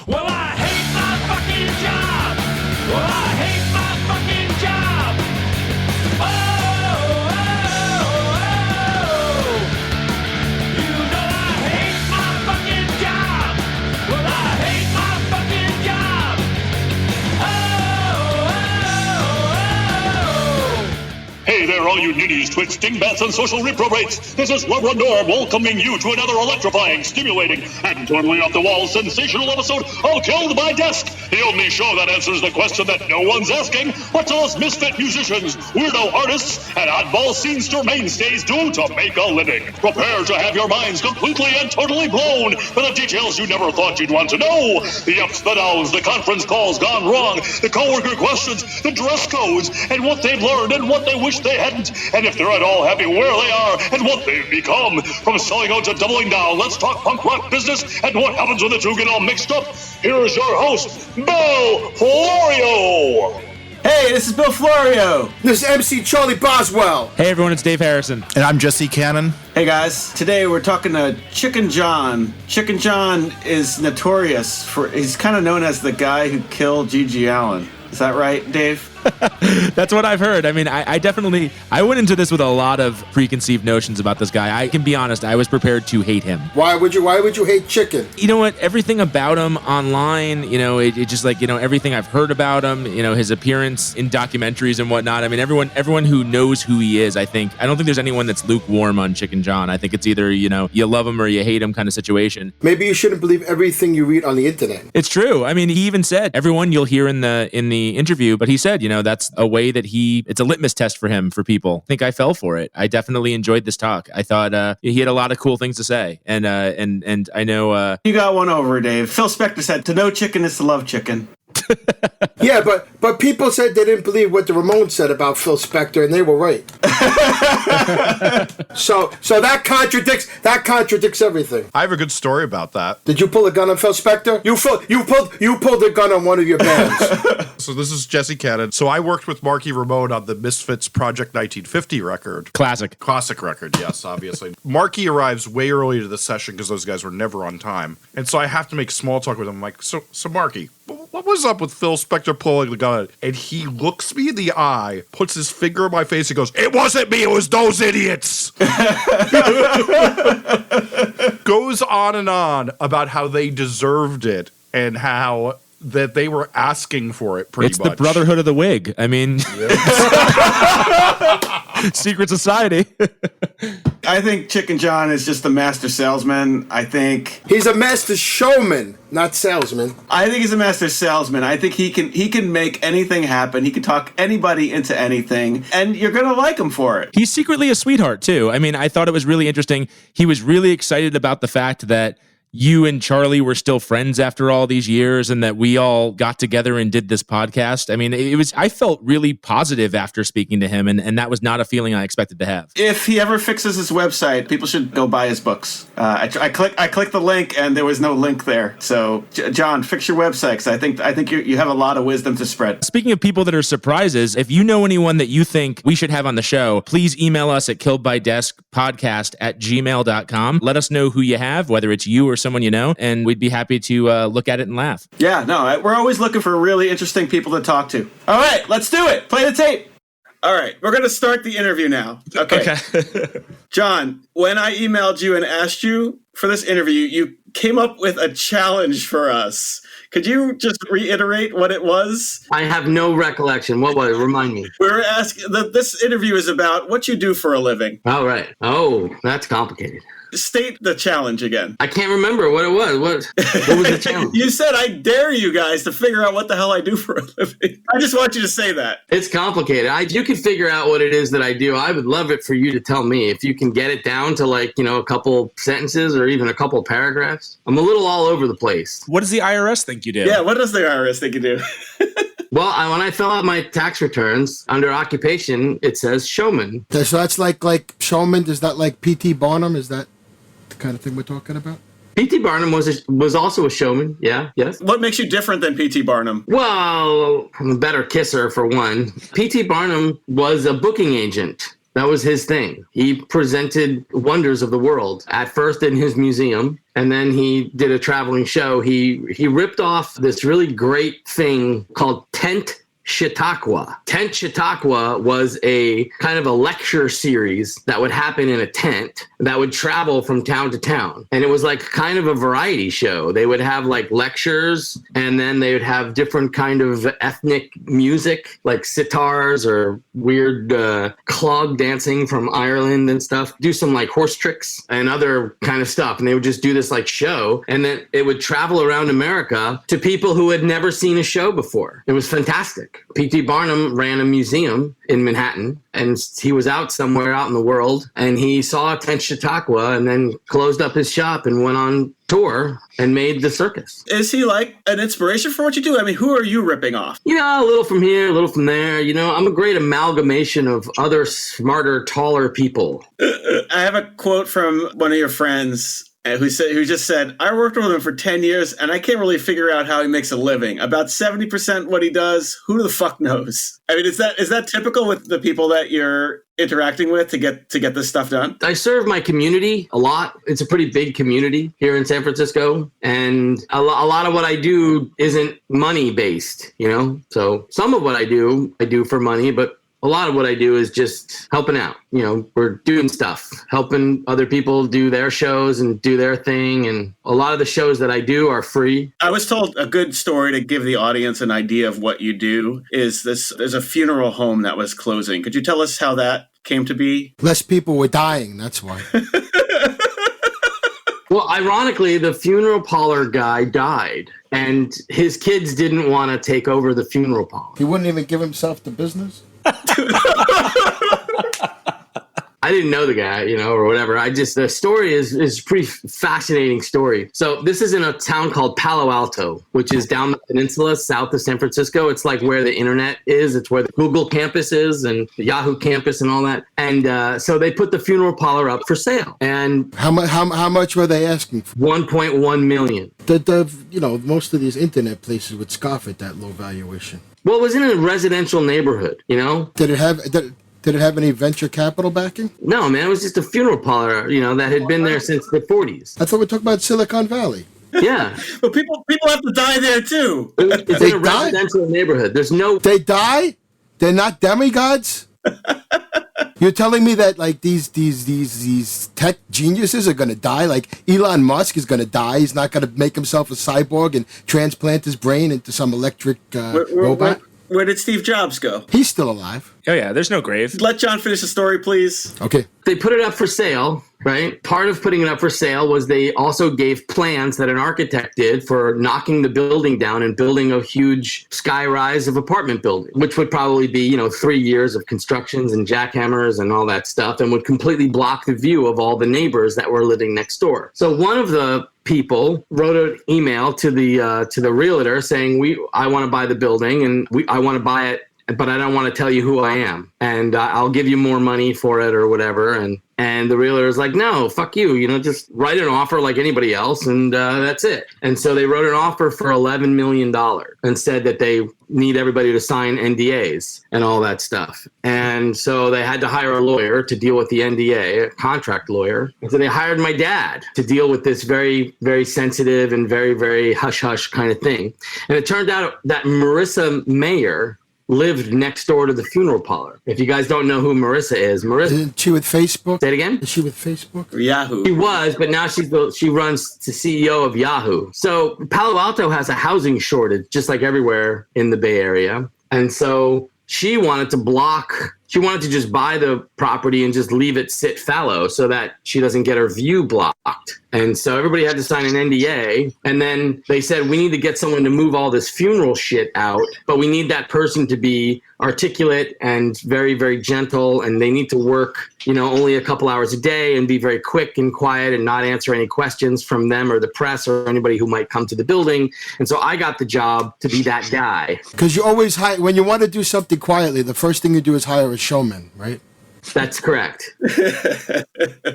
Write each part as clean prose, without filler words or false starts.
Well, I hate my fucking job. Well, I hate my fucking job. Oh, oh, oh. You know I hate my fucking job. Well, I hate my fucking job. Oh, oh, oh. Hey there, all you ninnies, twits, dingbats, and social reprobates. This is Reverend Norm welcoming you to another electrifying, stimulating, and totally off-the-wall sensational episode of Killed by Desk, the only show that answers the question that no one's asking: what do us misfit musicians, weirdo artists, and oddball scenester mainstays do to make a living? Prepare to have your minds completely and totally blown for the details you never thought you'd want to know. The ups, the downs, the conference calls gone wrong, the coworker questions, the dress codes, and what they've learned and what they wish they hadn't, and if they're at all happy where they are and what they've become. From selling out to doubling down, let's talk punk rock business and what happens when the two get all mixed up. Here's your host, Bill Florio. Hey, this is Bill Florio. This is MC Charlie Boswell. Hey everyone, it's Dave Harrison. And I'm Jesse Cannon. Hey guys, today we're talking to Chicken John. Chicken John is notorious he's kind of known as the guy who killed GG Allin. Is that right, Dave? That's what I've heard. I mean, I went into this with a lot of preconceived notions about this guy. I can be honest, I was prepared to hate him. Why would you hate Chicken? You know what? Everything about him online, it just like, everything I've heard about him, his appearance in documentaries and whatnot. I mean, everyone who knows who he is, I don't think there's anyone that's lukewarm on Chicken John. I think it's either, you love him or you hate him kind of situation. Maybe you shouldn't believe everything you read on the internet. It's true. I mean, he even said, everyone you'll hear in the interview, but he said, that's a way that it's a litmus test for him, for people. I think I fell for it. I definitely enjoyed this talk. I thought he had a lot of cool things to say. And I know... You got one over, Dave. Phil Spector said, to know chicken is to love chicken. Yeah, but people said they didn't believe what the Ramones said about Phil Spector, and they were right. So that contradicts everything. I have a good story about that. Did you pull a gun on Phil Spector? You pulled a gun on one of your bands. So this is Jesse Cannon. So I worked with Marky Ramone on the Misfits Project 1950 record. Classic record, yes, obviously. Marky arrives way early to the session because those guys were never on time. And so I have to make small talk with him. I'm like, so Marky, what was up with Phil Spector pulling the gun? And he looks me in the eye, puts his finger in my face, and goes, "It wasn't me, it was those idiots." Goes on and on about how they deserved it and how that they were asking for it pretty much. It's the Brotherhood of the Wig. I mean, secret society. I think Chicken John is just a master salesman. I think he's a master showman, not salesman. I think he's a master salesman. I think he can make anything happen. He can talk anybody into anything, and you're gonna like him for it. He's secretly a sweetheart too. I mean, I thought it was really interesting. He was really excited about the fact that you and Charlie were still friends after all these years and that we all got together and did this podcast. I mean, I felt really positive after speaking to him, and that was not a feeling I expected to have. If he ever fixes his website, people should go buy his books. I clicked the link and there was no link there. So, John, fix your website, because I think you have a lot of wisdom to spread. Speaking of people that are surprises, if you know anyone that you think we should have on the show, please email us at killedbydeskpodcast@gmail.com. Let us know who you have, whether it's you or someone you know, and we'd be happy to look at it and laugh. Yeah, no, we're always looking for really interesting people to talk to. All right, let's do it. Play the tape. All right, we're going to start the interview now. Okay. John, when I emailed you and asked you for this interview, you came up with a challenge for us. Could you just reiterate what it was? I have no recollection. What was it? Remind me. We were asking, this interview is about what you do for a living. All right. Oh, that's complicated. State the challenge again. I can't remember what it was. What was the challenge? You said, I dare you guys to figure out what the hell I do for a living. I just want you to say that. It's complicated. You can figure out what it is that I do. I would love it for you to tell me. If you can get it down to a couple sentences or even a couple paragraphs. I'm a little all over the place. What does the IRS think you do? Yeah, what does the IRS think you do? Well, when I fill out my tax returns, under occupation, it says showman. So that's like showman? Is that like P.T. Barnum? Is that the kind of thing we're talking about? P.T. Barnum was also a showman, yeah, yes. What makes you different than P.T. Barnum? Well, I'm a better kisser, for one. P.T. Barnum was a booking agent. That was his thing. He presented wonders of the world, at first in his museum, and then he did a traveling show. He ripped off this really great thing called Tent Chautauqua. Tent Chautauqua was a kind of a lecture series that would happen in a tent that would travel from town to town. And it was like kind of a variety show. They would have like lectures, and then they would have different kind of ethnic music, like sitars or weird clog dancing from Ireland and stuff, do some like horse tricks and other kind of stuff. And they would just do this like show, and then it would travel around America to people who had never seen a show before. It was fantastic. P.T. Barnum ran a museum in Manhattan, and he was out somewhere out in the world, and he saw Tent Chautauqua and then closed up his shop and went on tour and made the circus. Is he like an inspiration for what you do? I mean, who are you ripping off? You know, a little from here, a little from there. You know, I'm a great amalgamation of other smarter, taller people. I have a quote from one of your friends who just said, I worked with him for 10 years and I can't really figure out how he makes a living. About 70% what he does, who the fuck knows? I mean, is that typical with the people that you're interacting with to get this stuff done? I serve my community a lot. It's a pretty big community here in San Francisco. And a lot of what I do isn't money based, you know? So some of what I do for money, but a lot of what I do is just helping out. You know, we're doing stuff, helping other people do their shows and do their thing. And a lot of the shows that I do are free. I was told a good story to give the audience an idea of what you do is there's a funeral home that was closing. Could you tell us how that came to be? Less people were dying, that's why. Well, ironically, the funeral parlor guy died, and his kids didn't want to take over the funeral parlor. He wouldn't even give himself the business? I didn't know the guy, you know, or whatever. The story is a pretty fascinating story. So this is in a town called Palo Alto, which is down the peninsula south of San Francisco. It's like where the internet is. It's where the Google campus is and the Yahoo campus and all that. And so they put the funeral parlor up for sale. And how much were they asking for? $1.1 million. Most of these internet places would scoff at that low valuation. Well, it was in a residential neighborhood, you know? Did it have any venture capital backing? No, man. It was just a funeral parlor, you know, that had been there since the 40s. I thought we talked about Silicon Valley. Yeah. But people have to die there, too. It's in a residential neighborhood. They die? They're not demigods? You're telling me that like these tech geniuses are going to die? Like Elon Musk is going to die. He's not going to make himself a cyborg and transplant his brain into some electric robot? Where did Steve Jobs go? He's still alive. Oh, yeah, there's no grave. Let John finish the story, please. Okay. They put it up for sale, right? Part of putting it up for sale was they also gave plans that an architect did for knocking the building down and building a huge skyrise of apartment building, which would probably be, 3 years of constructions and jackhammers and all that stuff, and would completely block the view of all the neighbors that were living next door. So one of the people wrote an email to the realtor saying, I want to buy the building and I want to buy it, but I don't want to tell you who I am, and I'll give you more money for it or whatever. And the realtor is like, no, fuck you, just write an offer like anybody else, and that's it. And so they wrote an offer for $11 million and said that they need everybody to sign NDAs and all that stuff. And so they had to hire a lawyer to deal with the NDA, a contract lawyer. And so they hired my dad to deal with this very, very sensitive and very, very hush-hush kind of thing. And it turned out that Marissa Mayer lived next door to the funeral parlor. If you guys don't know who Marissa is, Isn't she with Facebook? Say it again? Is she with Facebook? Yahoo. She was, but now she runs the CEO of Yahoo. So Palo Alto has a housing shortage, just like everywhere in the Bay Area. And so she wanted to just buy the property and just leave it sit fallow so that she doesn't get her view blocked. And so everybody had to sign an NDA. And then they said, we need to get someone to move all this funeral shit out, but we need that person to be articulate and very, very gentle. And they need to work, only a couple hours a day and be very quick and quiet and not answer any questions from them or the press or anybody who might come to the building. And so I got the job to be that guy. Because you always when you want to do something quietly, the first thing you do is hire a showman, right? That's correct.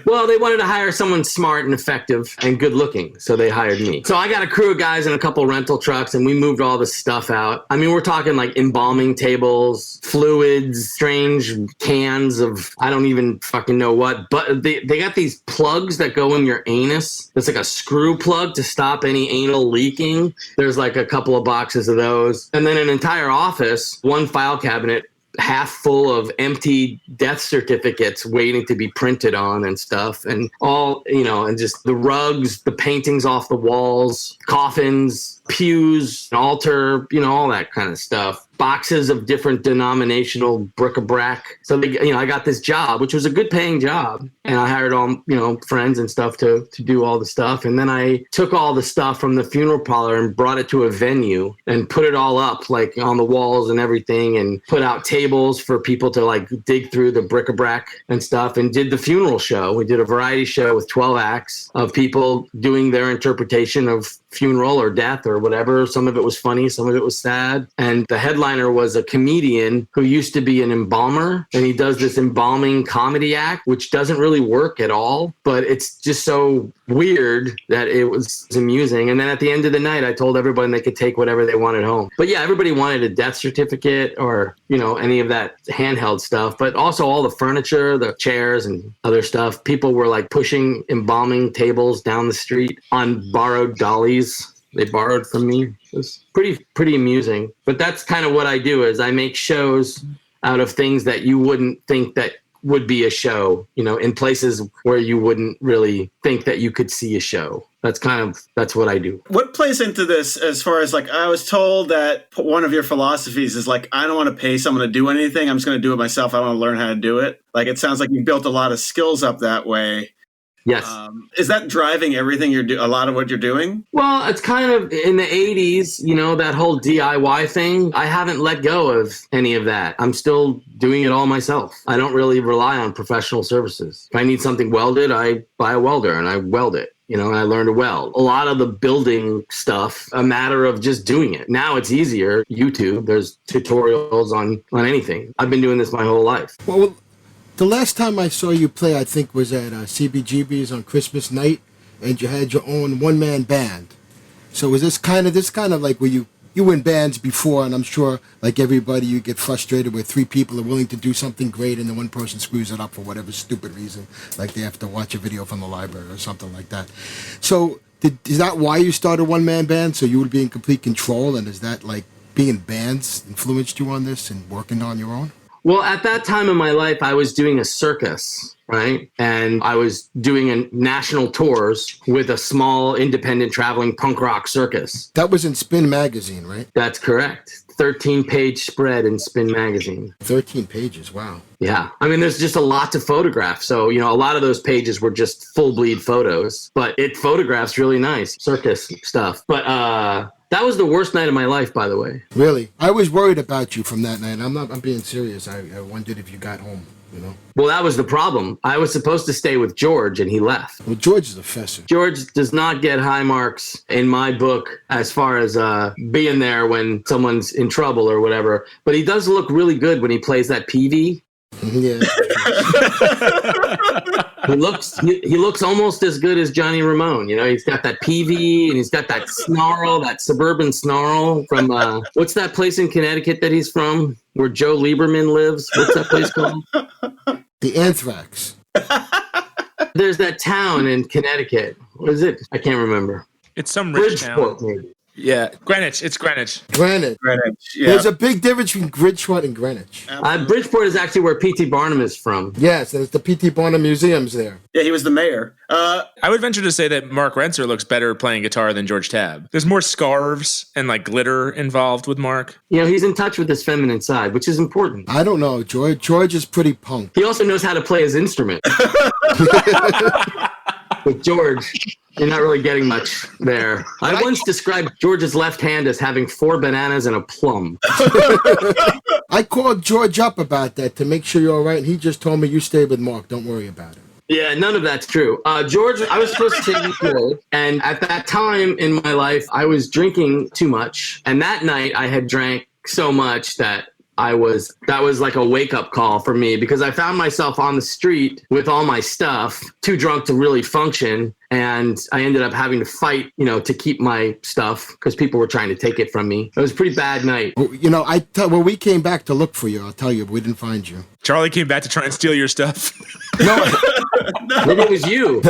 Well, they wanted to hire someone smart and effective and good looking, so they hired me. So I got a crew of guys and a couple rental trucks, and we moved all this stuff out. I mean, we're talking like embalming tables, fluids, strange cans of I don't even fucking know what. But they got these plugs that go in your anus. It's like a screw plug to stop any anal leaking. There's like a couple of boxes of those. And then an entire office, one file cabinet, half full of empty death certificates waiting to be printed on and stuff, and all, and just the rugs, the paintings off the walls, coffins, pews, an altar, all that kind of stuff. Boxes of different denominational bric-a-brac. So, I got this job, which was a good paying job. And I hired all, friends and stuff to do all the stuff. And then I took all the stuff from the funeral parlor and brought it to a venue and put it all up like on the walls and everything, and put out tables for people to like dig through the bric-a-brac and stuff, and did the funeral show. We did a variety show with 12 acts of people doing their interpretation of funeral or death or whatever. Some of it was funny, some of it was sad. And the headliner was a comedian who used to be an embalmer, and he does this embalming comedy act, which doesn't really work at all, but it's just so weird that it was amusing. And then at the end of the night, I told everybody they could take whatever they wanted home. But yeah, everybody wanted a death certificate or, any of that handheld stuff, but also all the furniture, the chairs and other stuff. People were like pushing embalming tables down the street on borrowed dollies they borrowed from me. It was pretty amusing. But that's kind of what I do, is I make shows out of things that you wouldn't think that would be a show, in places where you wouldn't really think that you could see a show. That's what I do. What plays into this as far as like, I was told that one of your philosophies is like, I don't want to pay someone to do anything. I'm just going to do it myself. I want to learn how to do it. Like, it sounds like you built a lot of skills up that way. Yes. Is that driving everything a lot of what you're doing? Well, it's kind of in the 80s, that whole DIY thing. I haven't let go of any of that. I'm still doing it all myself. I don't really rely on professional services. If I need something welded, I buy a welder and I weld it. And I learned to weld. A lot of the building stuff, a matter of just doing it. Now it's easier. YouTube, there's tutorials on anything. I've been doing this my whole life. Well, the last time I saw you play, I think, was at CBGB's on Christmas night, and you had your own one-man band. So was this kind of like where you were in bands before, and I'm sure, like everybody, you get frustrated where three people are willing to do something great, and then one person screws it up for whatever stupid reason, like they have to watch a video from the library or something like that. So is that why you started a one-man band, so you would be in complete control, and is that like being in bands influenced you on this and working on your own? Well, at that time in my life, I was doing a circus, right? And I was doing national tours with a small independent traveling punk rock circus. That was in Spin Magazine, right? That's correct. 13-page spread in Spin Magazine. 13 pages, wow. Yeah. I mean, there's just a lot to photograph. So, a lot of those pages were just full bleed photos, but it photographs really nice circus stuff. But, that was the worst night of my life, by the way. Really? I was worried about you from that night. I'm being serious. I wondered if you got home, Well, that was the problem. I was supposed to stay with George, and he left. Well, George is a fesser. George does not get high marks in my book as far as being there when someone's in trouble or whatever. But he does look really good when he plays that PV. Yeah. He looks almost as good as Johnny Ramone. He's got that PV and he's got that snarl, that suburban snarl from what's that place in Connecticut that he's from, where Joe Lieberman lives? What's that place called? The Anthrax. There's that town in Connecticut. What is it? I can't remember. It's some rich Bridgeport, town. maybe. Yeah, Greenwich. It's Greenwich. Greenwich. Yeah. There's a big difference between Bridgeport and Greenwich. Bridgeport is actually where P.T. Barnum is from. Yes, there's the P.T. Barnum Museum's there. Yeah, he was the mayor. I would venture to say that Mark Rentzer looks better playing guitar than George Tabb. There's more scarves and like glitter involved with Mark. He's in touch with his feminine side, which is important. I don't know, George. George is pretty punk. He also knows how to play his instrument. With George, you're not really getting much there. I once described George's left hand as having 4 bananas and a plum. I called George up about that to make sure you're all right, and he just told me you stay with Mark. Don't worry about it. Yeah, none of that's true. George, I was supposed to take you to, and at that time in my life, I was drinking too much. And that night, I had drank so much that that was like a wake up call for me, because I found myself on the street with all my stuff, too drunk to really function. And I ended up having to fight, to keep my stuff because people were trying to take it from me. It was a pretty bad night. When we came back to look for you, I'll tell you, we didn't find you. Charlie came back to try and steal your stuff. No, Maybe it was you.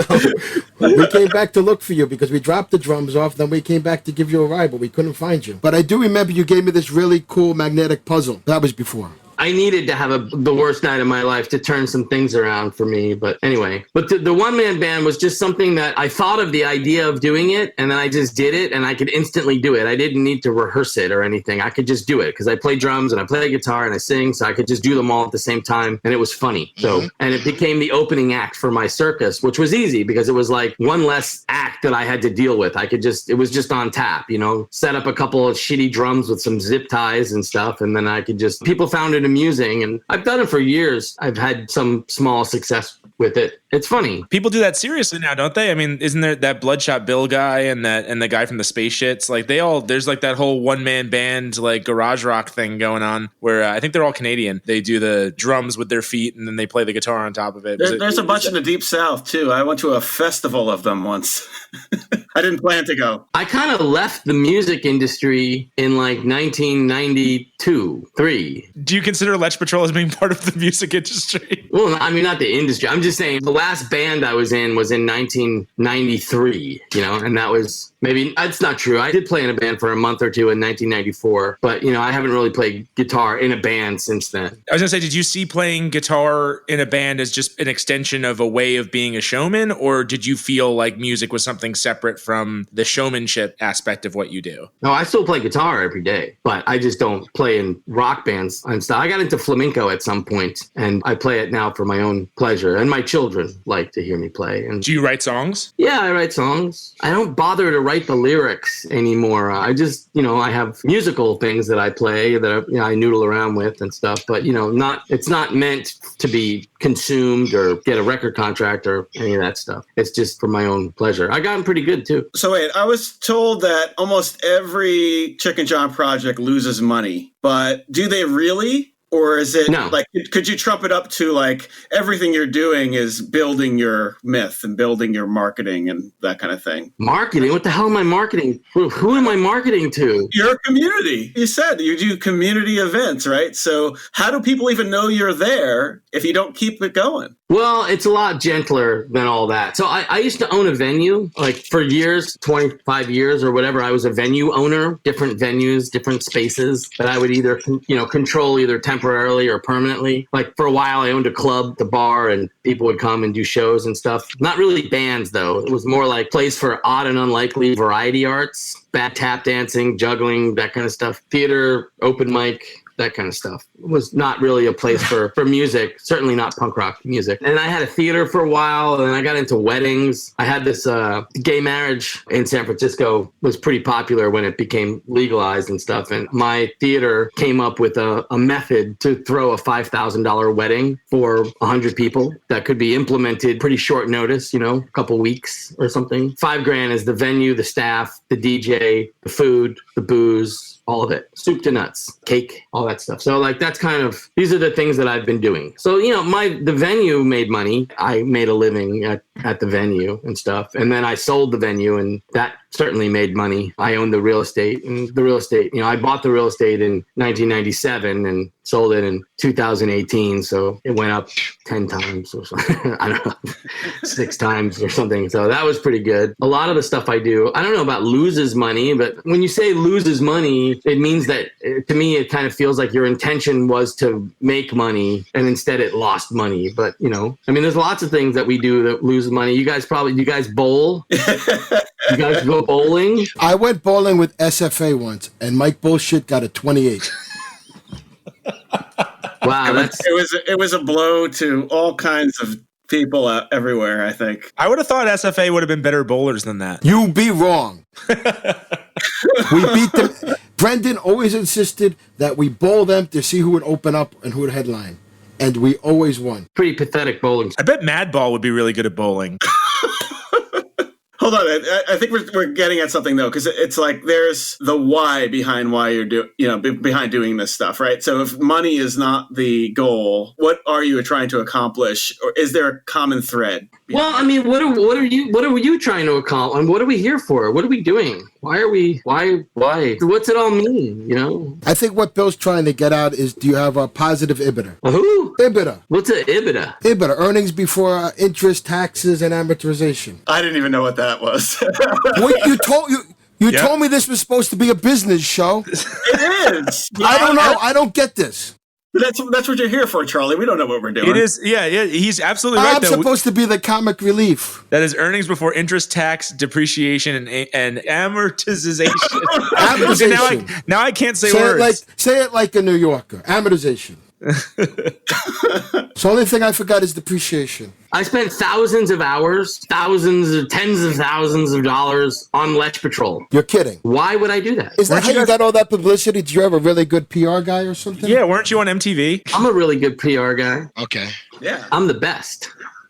we came back to look for you because we dropped the drums off. Then we came back to give you a ride, but we couldn't find you. But I do remember you gave me this really cool magnetic puzzle. That was before. I needed to have the worst night of my life to turn some things around for me. But anyway, the one-man band was just something that I thought of the idea of doing it, and then I just did it, and I could instantly do it. I didn't need to rehearse it or anything. I could just do it because I play drums and I play guitar and I sing, so I could just do them all at the same time, and it was funny. So, and it became the opening act for my circus, which was easy because it was like one less act that I had to deal with. It was just on tap, set up a couple of shitty drums with some zip ties and stuff, and then I could people found it amusing, and I've done it for years. I've had some small success with it. It's funny. People do that seriously now, don't they? I mean, isn't there that Bloodshot Bill guy and the guy from the Space Shits? Like there's like that whole one-man band like garage rock thing going on where I think they're all Canadian. They do the drums with their feet and then they play the guitar on top of it. There's a bunch in the Deep South too. I went to a festival of them once. I didn't plan to go. I kind of left the music industry in like 1992, 3. Do you consider Letch Patrol as being part of the music industry? Well, I mean, not the industry. I'm just saying the last band I was in 1993, and that was maybe, that's not true. I did play in a band for a month or two in 1994, but, I haven't really played guitar in a band since then. I was going to say, did you see playing guitar in a band as just an extension of a way of being a showman, or did you feel like music was something separate from the showmanship aspect of what you do? No, I still play guitar every day, but I just don't play in rock bands and stuff. I got into flamenco at some point, and I play it now for my own pleasure, and my children like to hear me play. And do you write songs? Yeah, I write songs. I don't bother to write the lyrics anymore. I just, I have musical things that I play that I noodle around with and stuff, but it's not meant to be consumed or get a record contract or any of that stuff. It's just for my own pleasure. I gotten pretty good too. So wait, I was told that almost every Chicken John project loses money, but do they really? Or is it like, could you trump it up to like everything you're doing is building your myth and building your marketing and that kind of thing? Marketing? What the hell am I marketing? Who am I marketing to? Your community. You said you do community events, right? So how do people even know you're there if you don't keep it going? Well, it's a lot gentler than all that. So I used to own a venue, like for years, 25 years or whatever. I was a venue owner, different venues, different spaces that I would either, control either temporarily or permanently. Like for a while, I owned a club, the bar, and people would come and do shows and stuff. Not really bands, though. It was more like place for odd and unlikely variety arts, bad tap dancing, juggling, that kind of stuff. Theater, open mic, that kind of stuff. It was not really a place for music, certainly not punk rock music. And I had a theater for a while, and then I got into weddings. I had this gay marriage in San Francisco was pretty popular when it became legalized and stuff. And my theater came up with a method to throw a $5,000 wedding for 100 people that could be implemented pretty short notice, a couple weeks or something. $5,000 is the venue, the staff, the DJ, the food, the booze, all of it, soup to nuts, cake, all that stuff. So like that's kind of, these are the things that I've been doing. So, the venue made money. I made a living at the venue and stuff. And then I sold the venue and that certainly made money. I owned the real estate, and the real estate, I bought the real estate in 1997 and sold it in 2018. So it went up 10 times or something. I don't know, 6 times or something. So that was pretty good. A lot of the stuff I do, I don't know about loses money, but when you say loses money, it means that to me, it kind of feels like your intention was to make money and instead it lost money. But, there's lots of things that we do that lose money. You guys bowl? You guys go bowling? I went bowling with SFA once, and Mike Bullshit got a 28. Wow, it was a blow to all kinds of people everywhere, I think. I would have thought SFA would have been better bowlers than that. You be wrong. We beat them. Brendan always insisted that we bowl them to see who would open up and who would headline. And we always won. Pretty pathetic bowling. I bet Madball would be really good at bowling. Hold on, I think we're getting at something though, because it's like there's the why behind why you're behind doing this stuff, right? So if money is not the goal, what are you trying to accomplish, or is there a common thread? Well, I mean, what are you trying to accomplish? And what are we here for? What are we doing? Why? What's it all mean? You know? I think what Bill's trying to get out is, do you have a positive EBITDA? A who? EBITDA. What's an EBITDA? EBITDA, earnings before interest, taxes, and amortization. I didn't even know what that was. What you told me this was supposed to be a business show. It is. I don't know. I don't get this. That's what you're here for, Charlie. We don't know what we're doing. It is, yeah. He's absolutely right. I'm supposed to be the comic relief. That is earnings before interest, tax, depreciation, and amortization. Amortization. Now I can't say words. Say it like a New Yorker. Amortization. So the only thing I forgot is depreciation. I spent thousands of hours, tens of thousands of dollars on Letch Patrol. You're kidding. Why would I do that? Is that how you got all that publicity? Did you have a really good PR guy or something? Yeah, weren't you on MTV? I'm a really good PR guy. Okay. Yeah. I'm the best.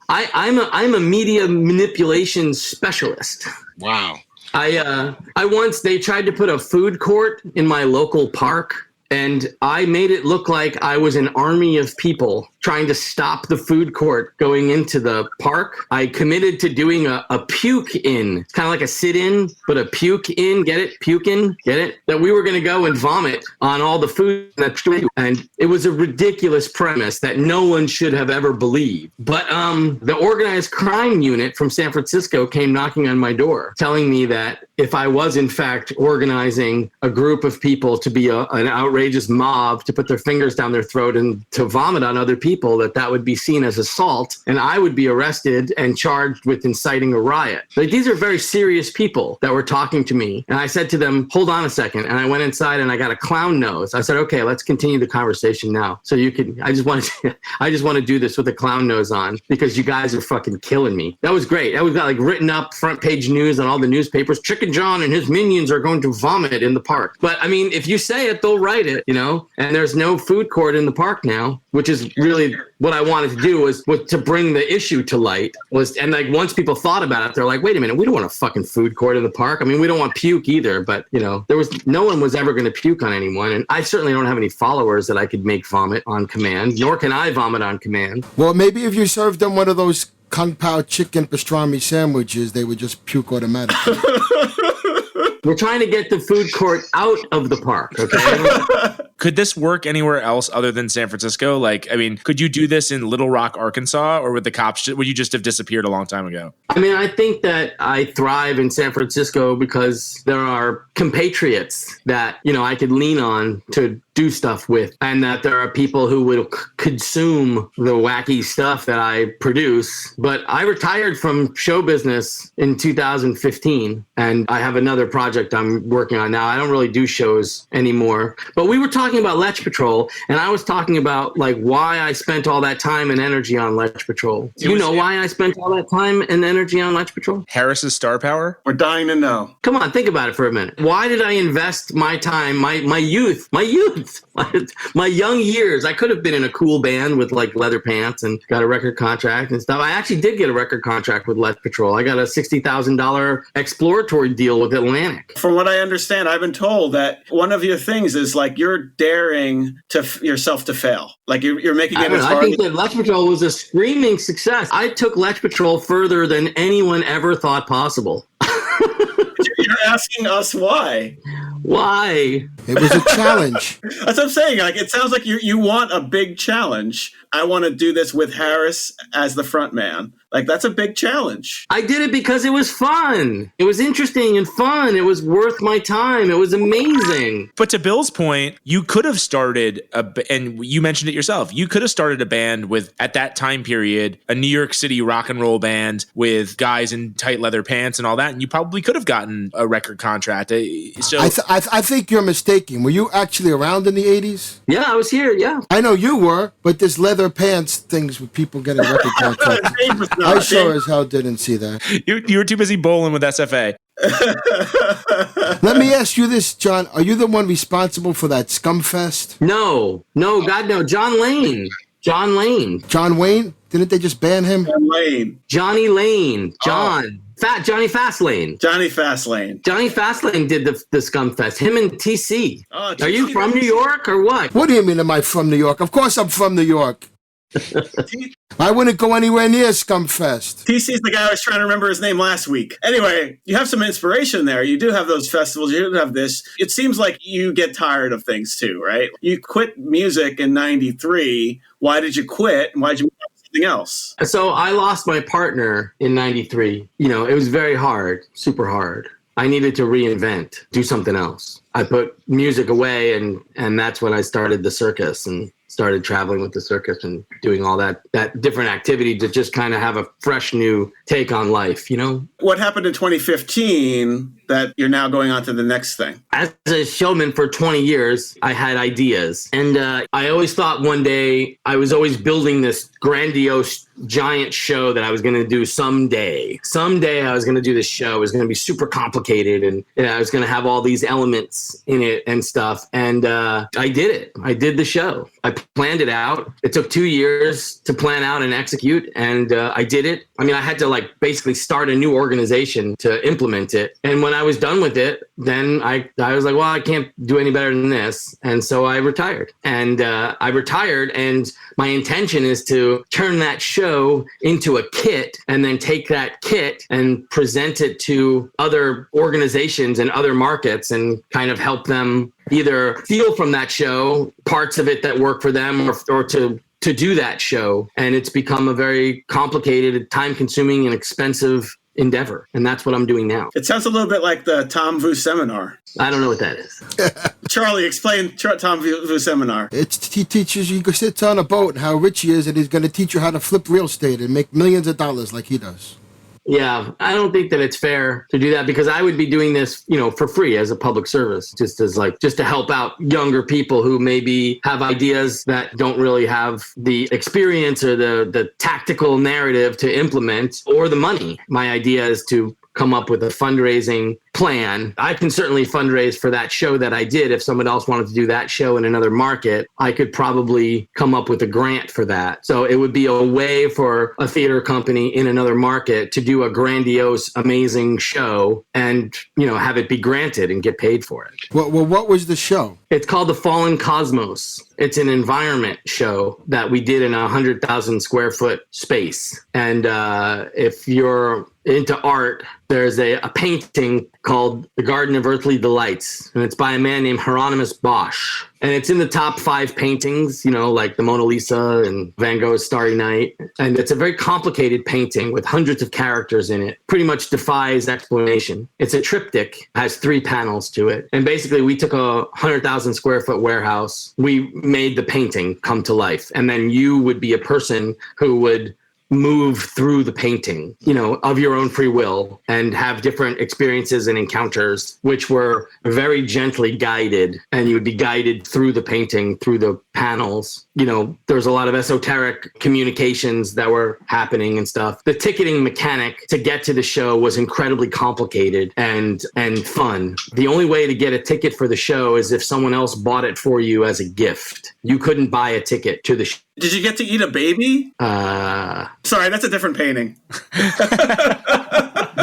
I'm a media manipulation specialist. Wow. They tried to put a food court in my local park, and I made it look like I was an army of people trying to stop the food court going into the park. I committed to doing a puke in. It's kind of like a sit-in, but a puke in. Get it? Puke in? Get it? That we were going to go and vomit on all the food. And it was a ridiculous premise that no one should have ever believed. But the organized crime unit from San Francisco came knocking on my door, telling me that if I was in fact organizing a group of people to be an outrageous mob, to put their fingers down their throat and to vomit on other people, that would be seen as assault, and I would be arrested and charged with inciting a riot. Like, these are very serious people that were talking to me, and I said to them, hold on a second, and I went inside and I got a clown nose. I said, okay, let's continue the conversation now. So you can, I just want to do this with a clown nose on because you guys are fucking killing me. That was great. That was got like written up front page news on all the newspapers. Chicken John and his minions are going to vomit in the park. But I mean, if you say it, they'll write it, you know, and there's no food court in the park now, which is really what I wanted to do was to bring the issue to light. And like once people thought about it, they're like, wait a minute, we don't want a fucking food court in the park. I mean, we don't want puke either, but you know, no one was ever going to puke on anyone. And I certainly don't have any followers that I could make vomit on command, nor can I vomit on command. Well, maybe if you served them one of those Kung Pao chicken pastrami sandwiches, they would just puke automatically. We're trying to get the food court out of the park, okay? Could this work anywhere else other than San Francisco? Like, I mean, could you do this in Little Rock, Arkansas, or would you just have disappeared a long time ago? I mean, I think that I thrive in San Francisco because there are compatriots that, you know, I could lean on to do stuff with, and that there are people who will consume the wacky stuff that I produce. But I retired from show business in 2015, and I have another project I'm working on now. I don't really do shows anymore. But we were talking about Letch Patrol, and I was talking about like why I spent all that time and energy on Letch Patrol. Do you know why I spent all that time and energy on Letch Patrol? Harris's star power? We're dying to know. Come on, think about it for a minute. Why did I invest my time, my youth, my young years? I could have been in a cool band with like leather pants and got a record contract and stuff. I actually did get a record contract with Letch Patrol. I got a $60,000 exploratory deal with Atlantic. From what I understand, I've been told that one of your things is like you're daring yourself to fail. Like you're making it as hard. I think that Letch Patrol was a screaming success. I took Letch Patrol further than anyone ever thought possible. You're asking us why. Why? It was a challenge. That's what I'm saying. Like, it sounds like you want a big challenge. I want to do this with Harris as the front man. Like, that's a big challenge. I did it because it was fun. It was interesting and fun. It was worth my time. It was amazing. But to Bill's point, you could have started, and you mentioned it yourself, you could have started a band with, at that time period, a New York City rock and roll band with guys in tight leather pants and all that, and you probably could have gotten a record contract. So I think you're mistaken. Were you actually around in the 80s? Yeah, I was here, yeah. I know you were, but this leather pants things with people getting record contracts. I sure as hell didn't see that. You were too busy bowling with SFA. Let me ask you this, John. Are you the one responsible for that Scumfest? No, God, no. John Lane. John Wayne? Didn't they just ban him? Lane. Johnny Lane. John. Johnny Fastlane. Johnny Fastlane. Johnny Fastlane did the Scumfest. Him and TC. Oh, Are you from New York or what? What do you mean, am I from New York? Of course I'm from New York. I wouldn't go anywhere near Scumfest. TC's the guy I was trying to remember his name last week. Anyway, you have some inspiration there. You do have those festivals. You do have this. It seems like you get tired of things too, right? You quit music in 93. Why did you quit? And why did you move on to something else? So I lost my partner in 93. You know, it was very hard, super hard. I needed to reinvent, do something else. I put music away, and that's when I started the circus and started traveling with the circus and doing all that different activity to just kind of have a fresh new take on life, you know? What happened in 2015 that you're now going on to the next thing? As a showman for 20 years, I had ideas. And I always thought one day, I was always building this grandiose, giant show that I was going to do someday. Someday I was going to do this show. It was going to be super complicated, and I was going to have all these elements in it and stuff. And I did it. I did the show. I planned it out. It took 2 years to plan out and execute, and I did it. I mean, I had to basically start a new organization to implement it. And when I was done with it, then I was like, well, I can't do any better than this. And so I retired. And and my intention is to turn that show into a kit and then take that kit and present it to other organizations and other markets and kind of help them either steal from that show parts of it that work for them or to do that show. And it's become a very complicated, time-consuming, and expensive endeavor. And that's what I'm doing now. It sounds a little bit like the Tom Vu seminar. I don't know what that is. Charlie, explain Tom Vu seminar. He teaches you, sits on a boat and how rich he is, and he's going to teach you how to flip real estate and make millions of dollars like he does. Yeah, I don't think that it's fair to do that because I would be doing this, for free as a public service, just to help out younger people who maybe have ideas that don't really have the experience or the tactical narrative to implement or the money. My idea is to come up with a fundraising plan. I can certainly fundraise for that show that I did. If someone else wanted to do that show in another market, I could probably come up with a grant for that. So it would be a way for a theater company in another market to do a grandiose, amazing show and, have it be granted and get paid for it. Well, what was the show? It's called The Fallen Cosmos. It's an environment show that we did in a 100,000 square foot space. And if you're into art, there's a painting called The Garden of Earthly Delights, and it's by a man named Hieronymus Bosch. And it's in the top 5 paintings, like the Mona Lisa and Van Gogh's Starry Night. And it's a very complicated painting with hundreds of characters in it. Pretty much defies explanation. It's a triptych, has 3 panels to it. And basically we took a 100,000 square foot warehouse. We made the painting come to life. And then you would be a person who would move through the painting, of your own free will and have different experiences and encounters, which were very gently guided. And you would be guided through the painting, through the panels. There's a lot of esoteric communications that were happening and stuff. The ticketing mechanic to get to the show was incredibly complicated and fun. The only way to get a ticket for the show is if someone else bought it for you as a gift. You couldn't buy a ticket to the show. Did you get to eat a baby? Sorry, that's a different painting.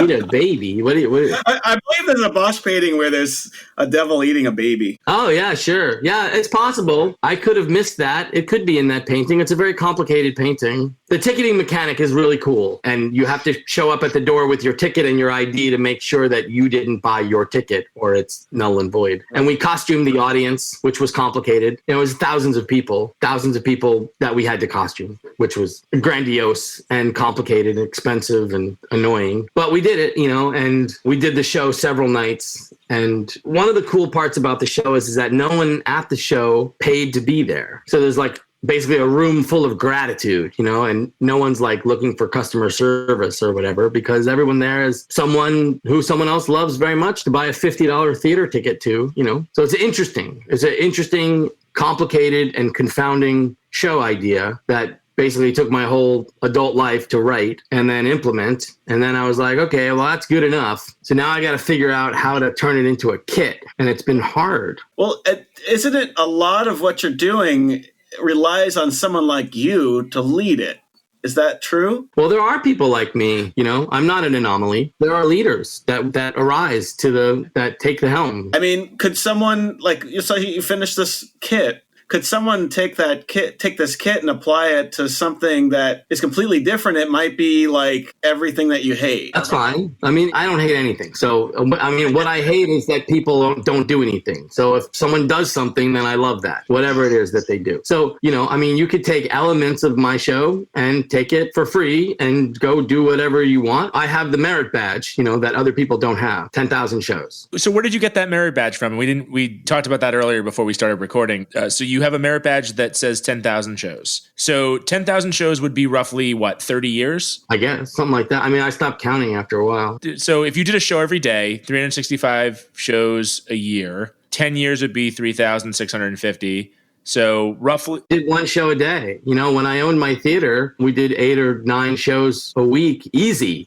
Eat a baby? What? I believe there's a Bosch painting where there's a devil eating a baby. Oh, yeah, sure. Yeah, it's possible. I could have missed that. It could be in that painting. It's a very complicated painting. The ticketing mechanic is really cool. And you have to show up at the door with your ticket and your ID to make sure that you didn't buy your ticket or it's null and void. And we costumed the audience, which was complicated. It was thousands of people that we had to costume, which was grandiose and complicated and expensive and annoying. But we did it, and we did the show several nights. And one of the cool parts about the show is that no one at the show paid to be there. So there's basically a room full of gratitude, and no one's looking for customer service or whatever, because everyone there is someone who someone else loves very much to buy a $50 theater ticket to, So it's interesting. It's an interesting, complicated, and confounding show idea that basically took my whole adult life to write and then implement. And then I was like, okay, well, that's good enough. So now I got to figure out how to turn it into a kit. And it's been hard. Well, isn't it a lot of what you're doing relies on someone like you to lead it? Is that true? Well, there are people like me, I'm not an anomaly. There are leaders that arise that take the helm. I mean, could someone, like, so you finish this kit, could someone take this kit and apply it to something that is completely different? It might be like everything that you hate. That's fine. I mean, I don't hate anything. So, I mean, what I hate is that people don't do anything. So if someone does something, then I love that, whatever it is that they do. So, I mean, you could take elements of my show and take it for free and go do whatever you want. I have the merit badge, that other people don't have. 10,000 shows. So where did you get that merit badge from? We talked about that earlier before we started recording. So you have a merit badge that says 10,000 shows. So 10,000 shows would be roughly, 30 years? I guess, something like that. I mean, I stopped counting after a while. So if you did a show every day, 365 shows a year, 10 years would be 3,650. So roughly did one show a day. When I owned my theater, we did 8 or 9 shows a week. Easy,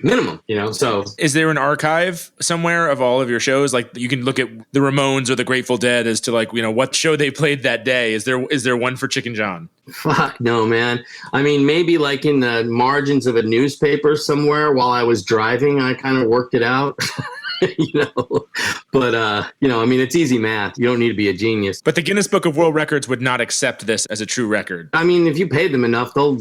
minimum, so. Is there an archive somewhere of all of your shows? Like you can look at the Ramones or the Grateful Dead as to what show they played that day. Is there one for Chicken John? Fuck no, man. I mean, maybe like in the margins of a newspaper somewhere while I was driving, I kind of worked it out. But I mean, it's easy math. You don't need to be a genius. But the Guinness Book of World Records would not accept this as a true record. I mean, if you pay them enough, they'll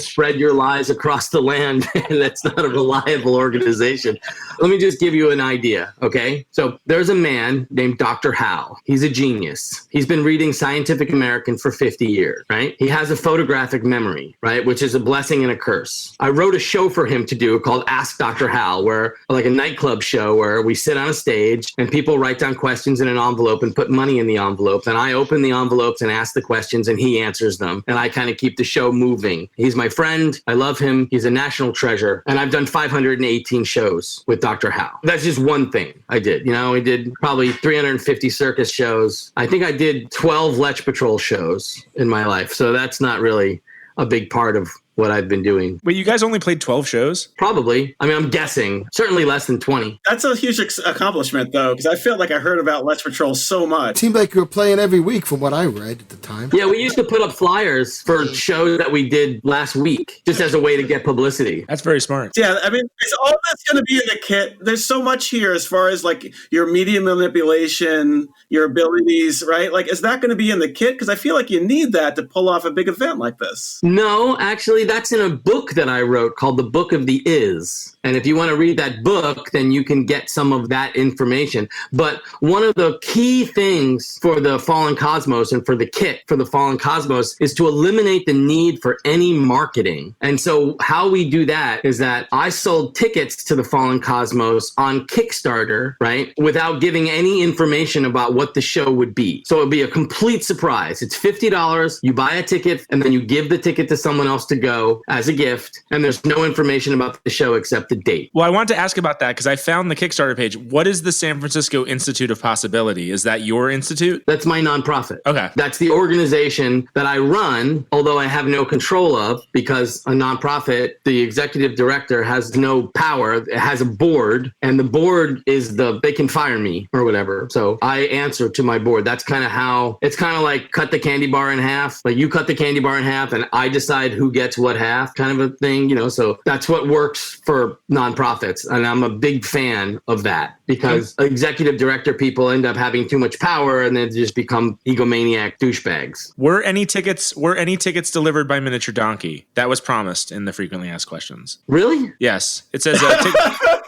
spread your lies across the land. And that's not a reliable organization. Let me just give you an idea. Okay. So there's a man named Dr. Howe. He's a genius. He's been reading Scientific American for 50 years, right? He has a photographic memory, right? Which is a blessing and a curse. I wrote a show for him to do called Ask Dr. Howe, where like a nightclub show where we sit on a stage and people write down questions in an envelope and put money in the envelope. And I open the envelopes and ask the questions and he answers them. And I kind of keep the show moving. He's my friend. I love him. He's a national treasure. And I've done 518 shows with Dr. Howe. That's just one thing I did. We did probably 350 circus shows. I think I did 12 Letch Patrol shows in my life. So that's not really a big part of what I've been doing. Wait, you guys only played 12 shows? Probably. I mean, I'm guessing. Certainly less than 20. That's a huge accomplishment, though, because I feel like I heard about Letch Patrol so much. It seemed like you were playing every week from what I read at the time. Yeah, we used to put up flyers for shows that we did last week, just as a way to get publicity. That's very smart. Yeah, I mean, is all that's going to be in the kit? There's so much here as far as like your media manipulation, your abilities, right? Like, is that going to be in the kit? Because I feel like you need that to pull off a big event like this. No, actually, that's in a book that I wrote called The Book of the Is. And if you want to read that book, then you can get some of that information. But one of the key things for the Fallen Cosmos and for the kit for the Fallen Cosmos is to eliminate the need for any marketing. And so how we do that is that I sold tickets to the Fallen Cosmos on Kickstarter, right? Without giving any information about what the show would be. So it would be a complete surprise. It's $50. You buy a ticket and then you give the ticket to someone else to go as a gift. And there's no information about the show except the date. Well, I wanted to ask about that because I found the Kickstarter page. What is the San Francisco Institute of Possibility? Is that your institute? That's my nonprofit. Okay. That's the organization that I run, although I have no control of, because a nonprofit, the executive director has no power. It has a board, and the board is they can fire me or whatever. So I answer to my board. That's kind of how, it's kind of like cut the candy bar in half. Like you cut the candy bar in half and I decide who gets what half kind of a thing, so that's what works for nonprofits. And I'm a big fan of that because executive director people end up having too much power and then just become egomaniac douchebags. Were any tickets delivered by Miniature Donkey? That was promised in the frequently asked questions. Really? Yes. It says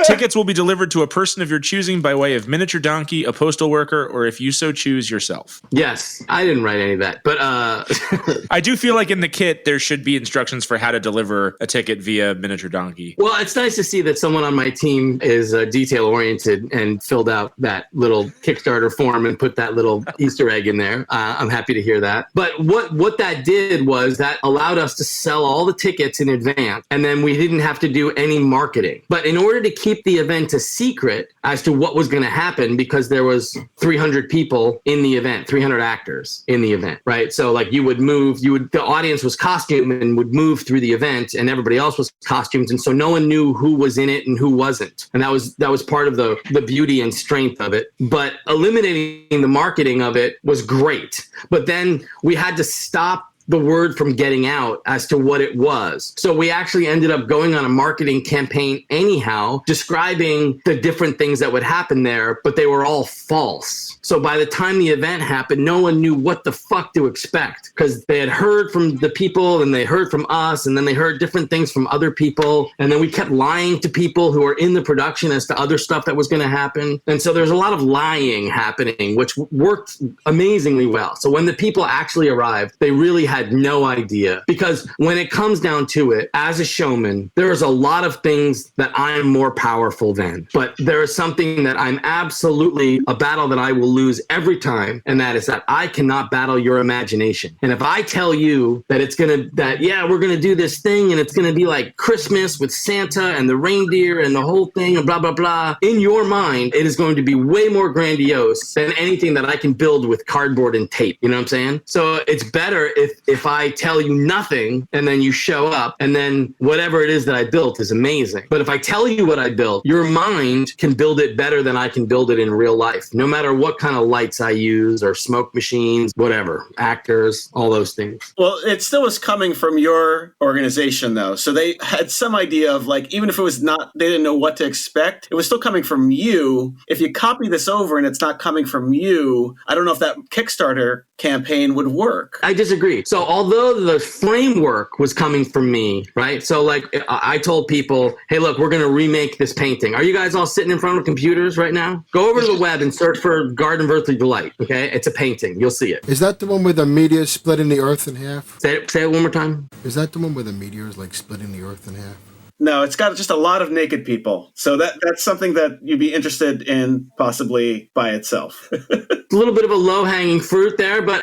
tickets will be delivered to a person of your choosing by way of Miniature Donkey, a postal worker, or if you so choose yourself. Yes. I didn't write any of that, but I do feel like in the kit there should be instructions for how to deliver a ticket via Miniature Donkey. Well, it's nice to see that someone on my team is detail oriented and filled out that little Kickstarter form and put that little Easter egg in there. I'm happy to hear that. But what that did was that allowed us to sell all the tickets in advance, and then we didn't have to do any marketing. But in order to keep the event a secret as to what was going to happen, because there was 300 people in the event, 300 actors in the event, right? So like the audience was costumed and would move through the event, and everybody else was costumes, and so no one knew who was in it and who wasn't. And that was part of the beauty and strength of it. But eliminating the marketing of it was great. But then we had to stop the word from getting out as to what it was. So we actually ended up going on a marketing campaign anyhow, describing the different things that would happen there, but they were all false. So by the time the event happened, no one knew what the fuck to expect, because they had heard from the people and they heard from us, and then they heard different things from other people. And then we kept lying to people who were in the production as to other stuff that was going to happen. And so there's a lot of lying happening, which worked amazingly well. So when the people actually arrived, they really had no idea, because when it comes down to it, as a showman, there's a lot of things that I'm more powerful than, but there is something that I'm absolutely a battle that I will lose every time. And that is that I cannot battle your imagination. And if I tell you that we're going to do this thing and it's going to be like Christmas with Santa and the reindeer and the whole thing and blah, blah, blah, in your mind, it is going to be way more grandiose than anything that I can build with cardboard and tape. You know what I'm saying? So it's better if I tell you nothing and then you show up and then whatever it is that I built is amazing. But if I tell you what I built, your mind can build it better than I can build it in real life, no matter what kind of lights I use or smoke machines, whatever, actors, all those things. Well, it still was coming from your organization, though. So they had some idea of, like, even if it was not, they didn't know what to expect, it was still coming from you. If you copy this over and it's not coming from you, I don't know if that Kickstarter campaign would work. I disagree. So although the framework was coming from me, right? So like I told people, hey, look, we're going to remake this painting. Are you guys all sitting in front of computers right now? Go over to the web and search for Garden of Earthly Delight. Okay. It's a painting. You'll see it. Is that the one where the meteor is splitting the earth in half? Say it one more time. Is that the one where the meteor is like splitting the earth in half? No, it's got just a lot of naked people. So that's something that you'd be interested in possibly by itself. A little bit of a low-hanging fruit there, but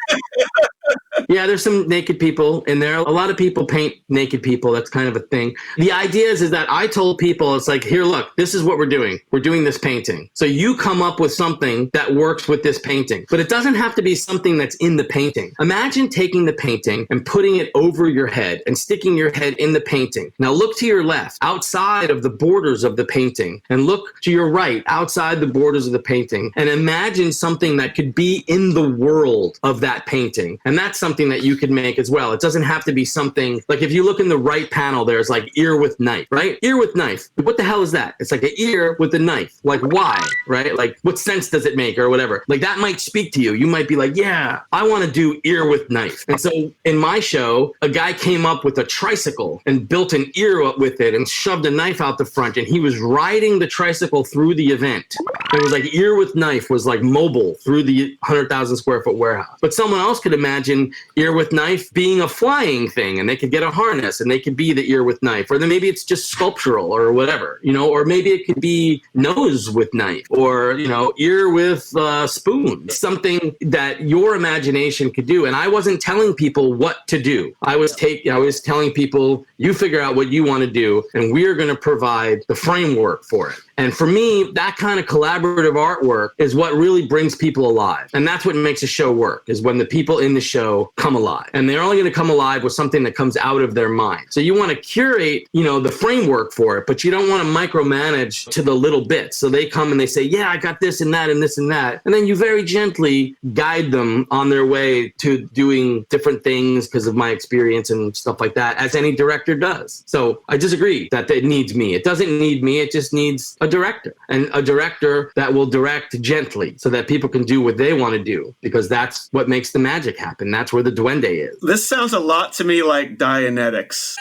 yeah, there's some naked people in there. A lot of people paint naked people. That's kind of a thing. The idea is that I told people, it's like, here, look, this is what we're doing. We're doing this painting. So you come up with something that works with this painting, but it doesn't have to be something that's in the painting. Imagine taking the painting and putting it over your head and sticking your head in the painting. Now look to your left, outside of the borders of the painting, and look to your right, outside the borders of the painting, and imagine something that could be in the world of that painting. And that's something that you could make as well. It doesn't have to be something like, if you look in the right panel, there's like ear with knife, right? Ear with knife. What the hell is that? It's like an ear with a knife. Like, why, right? Like, what sense does it make or whatever? Like, that might speak to you. You might be like, yeah, I want to do ear with knife. And so in my show, a guy came up with a tricycle and built an ear with it and shoved a knife out the front, and he was riding the tricycle through the event. It was like ear with knife was like mobile through the 100,000 square foot warehouse. But someone else could imagine ear with knife being a flying thing, and they could get a harness and they could be the ear with knife. Or then maybe it's just sculptural or whatever, you know, or maybe it could be nose with knife, or, you know, ear with spoon, something that your imagination could do. And I wasn't telling people what to do. I was telling people, you figure out what you want to do, and we're going to provide the framework for it. And for me, that kind of collaborative artwork is what really brings people alive. And that's what makes a show work, is when the people in the show come alive. And they're only going to come alive with something that comes out of their mind. So you want to curate, you know, the framework for it, but you don't want to micromanage to the little bits. So they come and they say, yeah, I got this and that and this and that. And then you very gently guide them on their way to doing different things because of my experience and stuff like that, as any director does. So I disagree that it needs me. It doesn't need me. It just needs a director, and a director that will direct gently so that people can do what they want to do, because that's what makes the magic happen. That's where the duende is. This sounds a lot to me like Dianetics.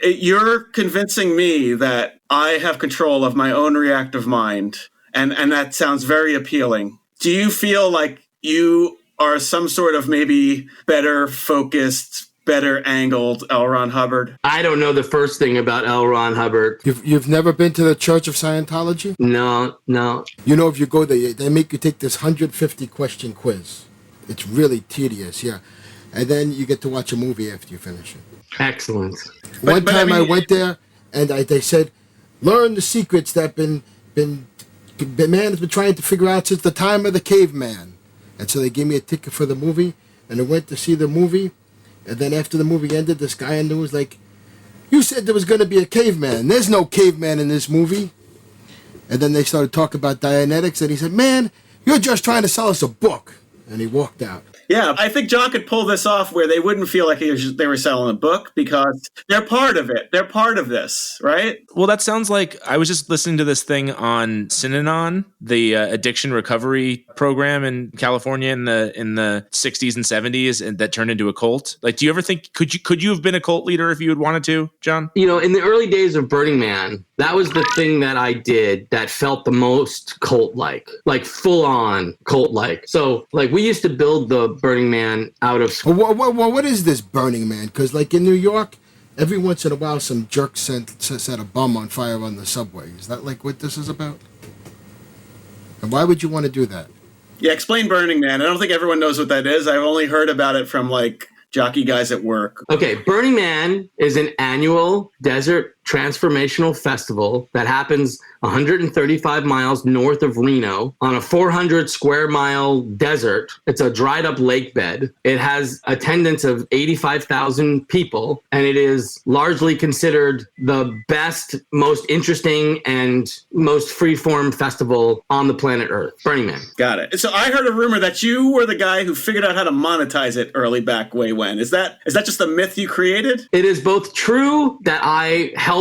You're convincing me that I have control of my own reactive mind, and that sounds very appealing. Do you feel like you are some sort of maybe better focused, better angled L. Ron Hubbard? I don't know the first thing about L. Ron Hubbard. You've never been to the Church of Scientology? No. You know, if you go there, they make you take this 150 question quiz. It's really tedious, yeah. And then you get to watch a movie after you finish it. Excellent. One time I went there, and they said, learn the secrets that man has been trying to figure out since the time of the caveman. And so they gave me a ticket for the movie, and I went to see the movie. And then after the movie ended, this guy in there was like, you said there was going to be a caveman. There's no caveman in this movie. And then they started talking about Dianetics, and he said, man, you're just trying to sell us a book. and he walked out. Yeah, I think John could pull this off where they wouldn't feel like they were selling a book because they're part of it. They're part of this, right? Well, that sounds like I was just listening to this thing on Synanon, the addiction recovery program in California in the 60s and 70s, and that turned into a cult. Like, do you ever think could you have been a cult leader if you had wanted to, John? You know, in the early days of Burning Man, that was the thing that I did that felt the most cult-like, like full-on cult-like. So, like, we used to build the Burning Man out of... What is this Burning Man? Because, like, in New York, every once in a while, some jerk set a bum on fire on the subway. Is that, like, what this is about? And why would you want to do that? Yeah, explain Burning Man. I don't think everyone knows what that is. I've only heard about it from, like, jockey guys at work. Okay, Burning Man is an annual desert transformational festival that happens 135 miles north of Reno on a 400 square mile desert. It's a dried up lake bed. It has attendance of 85,000 people, and it is largely considered the best, most interesting, and most freeform festival on the planet Earth. Burning Man. Got it. So I heard a rumor that you were the guy who figured out how to monetize it early back way when. Is that just a myth you created? It is both true that I helped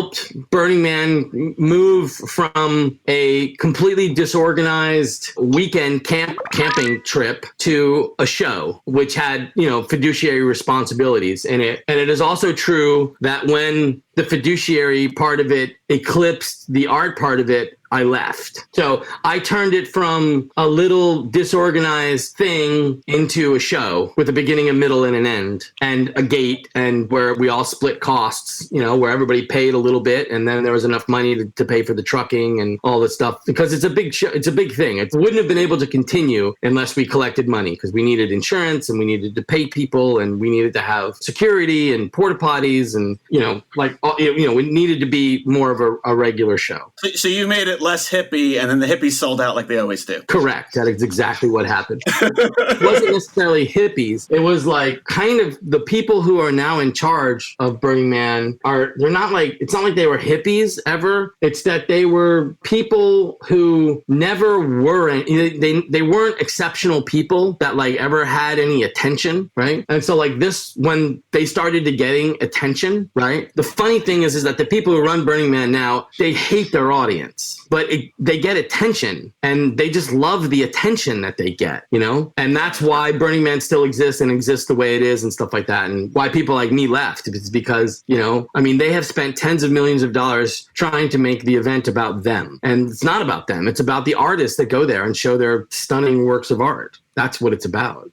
Burning Man move from a completely disorganized weekend camping trip to a show, which had, fiduciary responsibilities in it. And it is also true that when the fiduciary part of it eclipsed the art part of it, I left. So I turned it from a little disorganized thing into a show with a beginning, a middle, and an end, and a gate, and where we all split costs, where everybody paid a little bit, and then there was enough money to pay for the trucking and all this stuff, because it's a big show. It's a big thing. It wouldn't have been able to continue unless we collected money, because we needed insurance, and we needed to pay people, and we needed to have security and porta potties, and we needed to be more of a regular show. So you made it less hippie, and then the hippies sold out like they always do. Correct. That is exactly what happened. It wasn't necessarily hippies. It was like kind of the people who are now in charge of Burning Man it's not like they were hippies ever. It's that they were people who never were, they weren't exceptional people that like ever had any attention, right? And so like this, when they started to getting attention, right? The funny thing is that the people who run Burning Man now, they hate their audience, but they get attention, and they just love the attention that they get, and that's why Burning Man still exists and exists the way it is and stuff like that, and why people like me left. It's because, they have spent tens of millions of dollars trying to make the event about them, and it's not about them. It's about the artists that go there and show their stunning works of art. That's what it's about,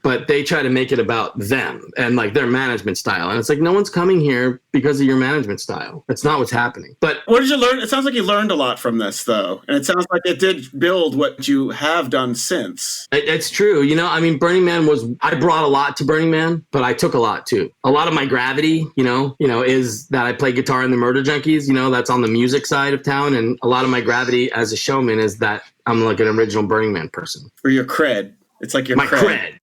but they try to make it about them and like their management style. And it's like, no one's coming here because of your management style. That's not what's happening. But what did you learn? It sounds like you learned a lot from this, though. And it sounds like it did build what you have done since. It's true. Burning Man I brought a lot to Burning Man, but I took a lot too. A lot of my gravity, is that I play guitar in the Murder Junkies, that's on the music side of town. And a lot of my gravity as a showman is that I'm like an original Burning Man person. For your cred. It's like your cred.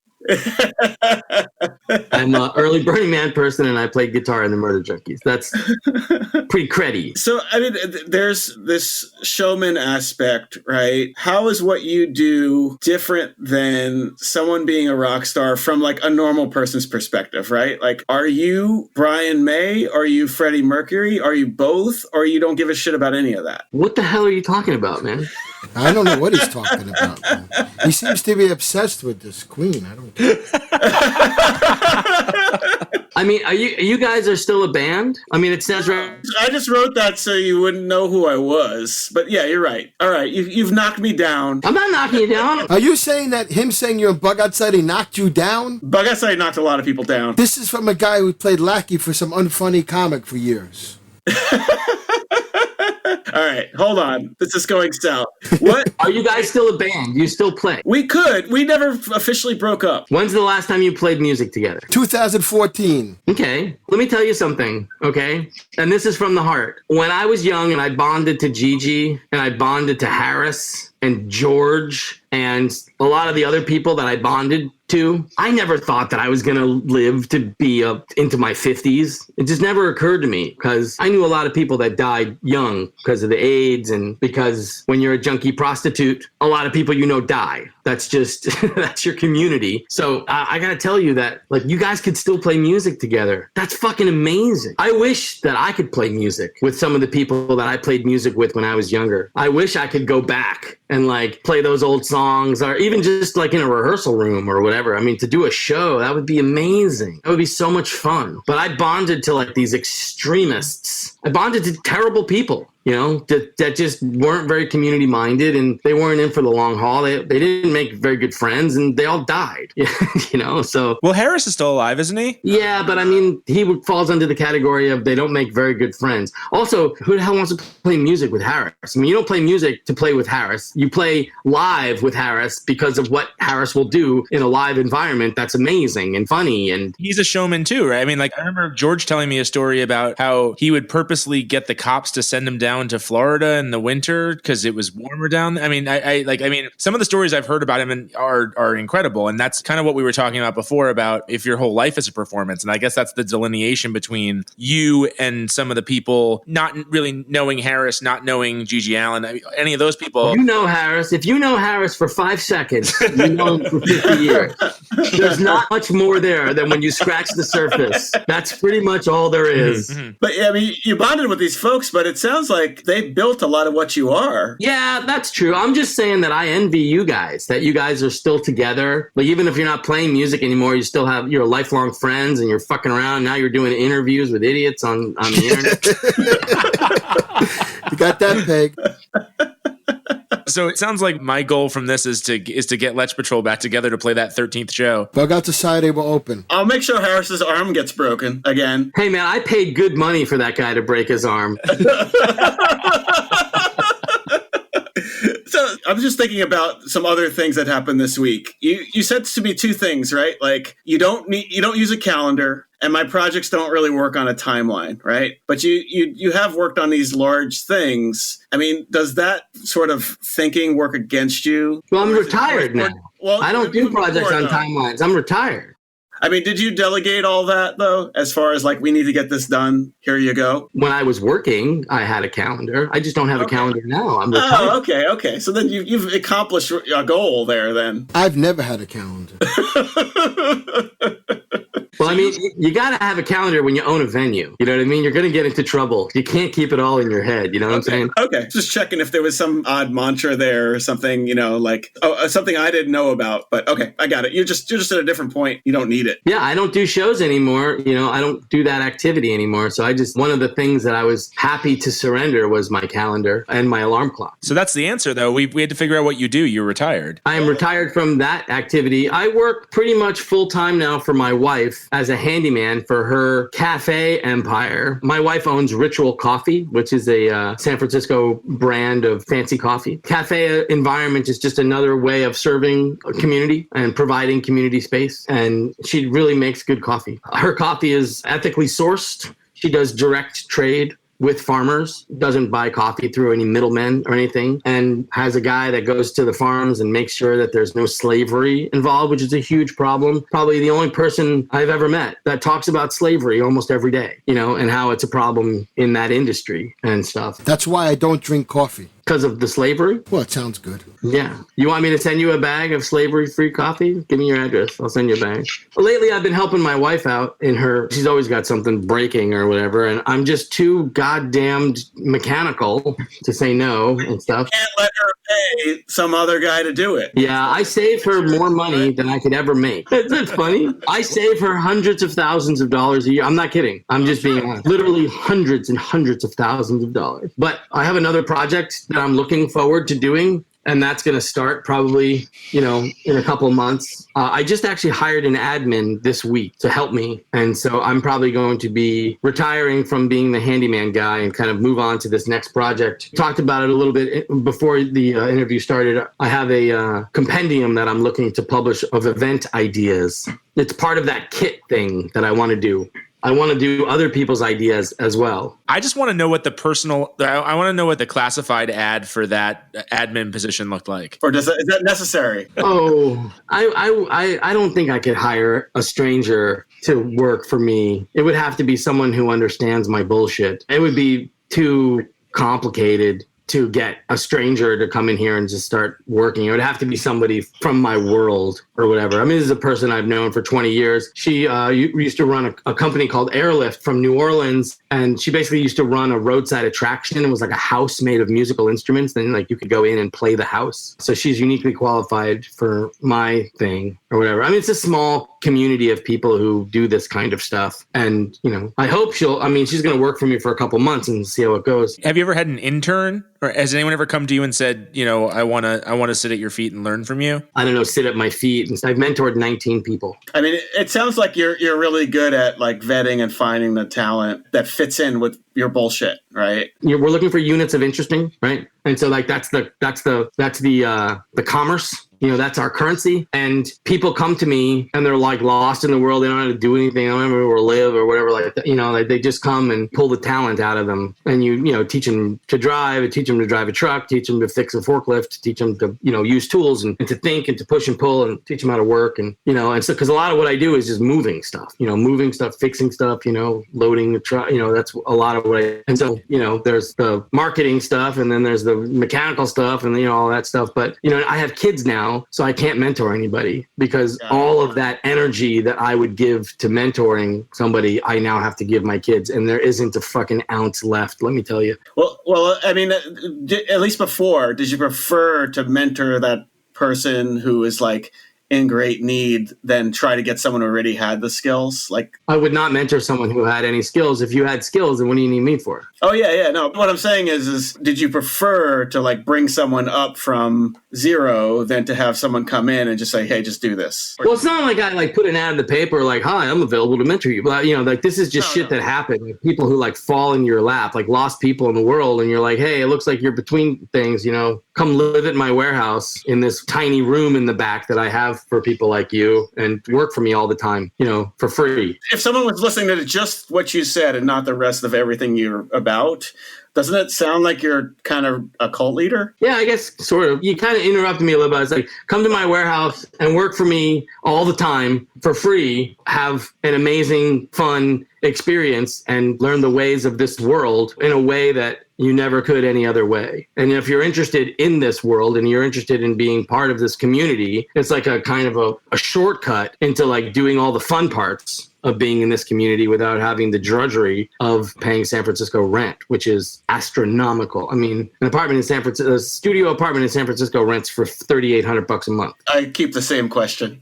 I'm an early Burning Man person, and I played guitar in the Murder Junkies. That's pretty creddy. So, there's this showman aspect, right? How is what you do different than someone being a rock star from like a normal person's perspective, right? Like, are you Brian May? Are you Freddie Mercury? Are you both? Or you don't give a shit about any of that? What the hell are you talking about, man? I don't know what he's talking about, man. He seems to be obsessed with this queen. I don't are you guys are still a band? It says right. I just wrote that so you wouldn't know who I was. But yeah, you're right. All right, you've knocked me down. I'm not knocking you down. Are you saying that him saying you're in Bug Outside, he knocked you down? Bug Outside knocked a lot of people down. This is from a guy who played lackey for some unfunny comic for years. All right, hold on. This is going south. What? Are you guys still a band? You still play? We could. We never officially broke up. When's the last time you played music together? 2014. Okay. Let me tell you something, okay? And this is from the heart. When I was young and I bonded to GG and I bonded to Harris and George and a lot of the other people that I bonded to, I never thought that I was going to live to be up into my 50s. It just never occurred to me, because I knew a lot of people that died young because of the AIDS, and because when you're a junkie prostitute, a lot of people die. That's just, that's your community. So I got to tell you that, like, you guys could still play music together. That's fucking amazing. I wish that I could play music with some of the people that I played music with when I was younger. I wish I could go back and like play those old songs, or even just like in a rehearsal room or whatever. I mean, to do a show, that would be amazing. That would be so much fun. But I bonded to like these extremists. I bonded to terrible people, you know, that just weren't very community minded, and they weren't in for the long haul. They didn't make very good friends, and they all died, you know, so. Well, Harris is still alive, isn't he? Yeah, but I mean, he falls under the category of they don't make very good friends. Also, who the hell wants to play music with Harris? I mean, you don't play music to play with Harris. You play live with Harris because of what Harris will do in a live environment that's amazing and funny. And he's a showman too, right? I mean, like, I remember George telling me a story about how he would purposely get the cops to send him down to Florida in the winter because it was warmer down there. I mean, some of the stories I've heard about him are incredible, and that's kind of what we were talking about before about if your whole life is a performance. And I guess that's the delineation between you and some of the people not really knowing Harris, not knowing GG Allin, any of those people. You know Harris. If you know Harris for 5 seconds, you know him for 50 years. There's not much more there than when you scratch the surface. That's pretty much all there is. Mm-hmm. But yeah, I mean, you bonded with these folks, but it sounds like they built a lot of what you are. Yeah, that's true. I'm just saying that I envy you guys, that you guys are still together. Like, even if you're not playing music anymore, you still have your lifelong friends and you're fucking around. Now you're doing interviews with idiots on the internet. You got that, Peg. So it sounds like my goal from this is to get Letch Patrol back together to play that 13th show. Bug out Society will open. I'll make sure Harris's arm gets broken again. Hey, man, I paid good money for that guy to break his arm. So I'm just thinking about some other things that happened this week. You said to me two things, right? Like you don't use a calendar, and my projects don't really work on a timeline, right? But you have worked on these large things. I mean, does that sort of thinking work against you? Well, I'm retired now. Well, I don't do projects on timelines. I'm retired. I mean, did you delegate all that, though, as far as, like, we need to get this done, here you go? When I was working, I had a calendar. I just don't have a calendar now. I'm retired. Oh, okay. So then you've accomplished a goal there, then. I've never had a calendar. Well, I mean, you got to have a calendar when you own a venue. You know what I mean? You're going to get into trouble. You can't keep it all in your head. You know what I'm saying? Okay. Just checking if there was some odd mantra there or something, you know, like, something I didn't know about. But okay, I got it. You're just at a different point. You don't need it. Yeah, I don't do shows anymore. You know, I don't do that activity anymore. So one of the things that I was happy to surrender was my calendar and my alarm clock. So that's the answer, though. We had to figure out what you do. You're retired. I am retired from that activity. I work pretty much full time now for my wife as a handyman for her cafe empire. My wife owns Ritual Coffee, which is a San Francisco brand of fancy coffee. Cafe environment is just another way of serving a community and providing community space. And she really makes good coffee. Her coffee is ethically sourced. She does direct trade with farmers, doesn't buy coffee through any middlemen or anything, and has a guy that goes to the farms and makes sure that there's no slavery involved, which is a huge problem. Probably the only person I've ever met that talks about slavery almost every day, you know, and how it's a problem in that industry and stuff. That's why I don't drink coffee. Because of the slavery? Well, it sounds good. Yeah. You want me to send you a bag of slavery-free coffee? Give me your address. I'll send you a bag. Lately, I've been helping my wife out she's always got something breaking or whatever, and I'm just too goddamned mechanical to say no and stuff. You can't let her pay some other guy to do it. Yeah, I save her more money than I could ever make. That's funny. I save her hundreds of thousands of dollars a year. I'm not kidding. I'm just being honest. Literally hundreds and hundreds of thousands of dollars. But I have another project that I'm looking forward to doing, and that's going to start probably, you know, in a couple of months. I just actually hired an admin this week to help me, and so I'm probably going to be retiring from being the handyman guy and kind of move on to this next project. Talked about it a little bit before the interview started. I have a compendium that I'm looking to publish of event ideas. It's part of that kit thing that I want to do. I want to do other people's ideas as well. I just want to know what I want to know what the classified ad for that admin position looked like. Or is that necessary? Oh, I don't think I could hire a stranger to work for me. It would have to be someone who understands my bullshit. It would be too complicated to get a stranger to come in here and just start working. It would have to be somebody from my world or whatever. I mean, this is a person I've known for 20 years. She used to run a company called Airlift from New Orleans, and she basically used to run a roadside attraction. It was like a house made of musical instruments. Then like you could go in and play the house. So she's uniquely qualified for my thing or whatever. I mean, it's a small community of people who do this kind of stuff. And, you know, I hope she's going to work for me for a couple months and see how it goes. Have you ever had an intern, or has anyone ever come to you and said, you know, I want to sit at your feet and learn from you? I don't know, sit at my feet. I've mentored 19 people. I mean, it sounds like you're really good at like vetting and finding the talent that fits in with your bullshit, right? We're looking for units of interesting, right? And so like that's the commerce. You know, that's our currency. And people come to me and they're like lost in the world. They don't know how to do anything. They don't know where to live or whatever. Like that. You know, like they just come and pull the talent out of them. And you know, teach them to drive, teach them to drive a truck, teach them to fix a forklift, teach them to, you know, use tools and to think and to push and pull and teach them how to work. And, you know, and so, cause a lot of what I do is just moving stuff, fixing stuff, you know, loading the truck, you know, that's a lot of what and so, you know, there's the marketing stuff and then there's the mechanical stuff and, you know, all that stuff. But, you know, I have kids now. So I can't mentor anybody because all of that energy that I would give to mentoring somebody, I now have to give my kids, and there isn't a fucking ounce left. Let me tell you. Well, I mean, at least before, did you prefer to mentor that person who is like in great need than try to get someone who already had the skills? Like, I would not mentor someone who had any skills. If you had skills, then what do you need me for? Oh yeah. No, what I'm saying is did you prefer to like bring someone up from zero than to have someone come in and just say, hey, just do this? Well, it's not like I like put an ad in the paper like, hi, I'm available to mentor you. But, you know, like this is just that happened. Like, people who like fall in your lap, like lost people in the world. And you're like, hey, it looks like you're between things, you know, come live at my warehouse in this tiny room in the back that I have for people like you and work for me all the time, you know, for free. If someone was listening to just what you said and not the rest of everything you're about, doesn't it sound like you're kind of a cult leader? Yeah, I guess sort of. You kind of interrupted me a little bit. It's like, come to my warehouse and work for me all the time for free, have an amazing, fun experience and learn the ways of this world in a way that you never could any other way. And if you're interested in this world and you're interested in being part of this community, it's like a kind of a shortcut into like doing all the fun parts of being in this community without having the drudgery of paying San Francisco rent, which is astronomical. I mean, an apartment in San Francisco, a studio apartment in San Francisco rents for $3,800 a month. I keep the same question.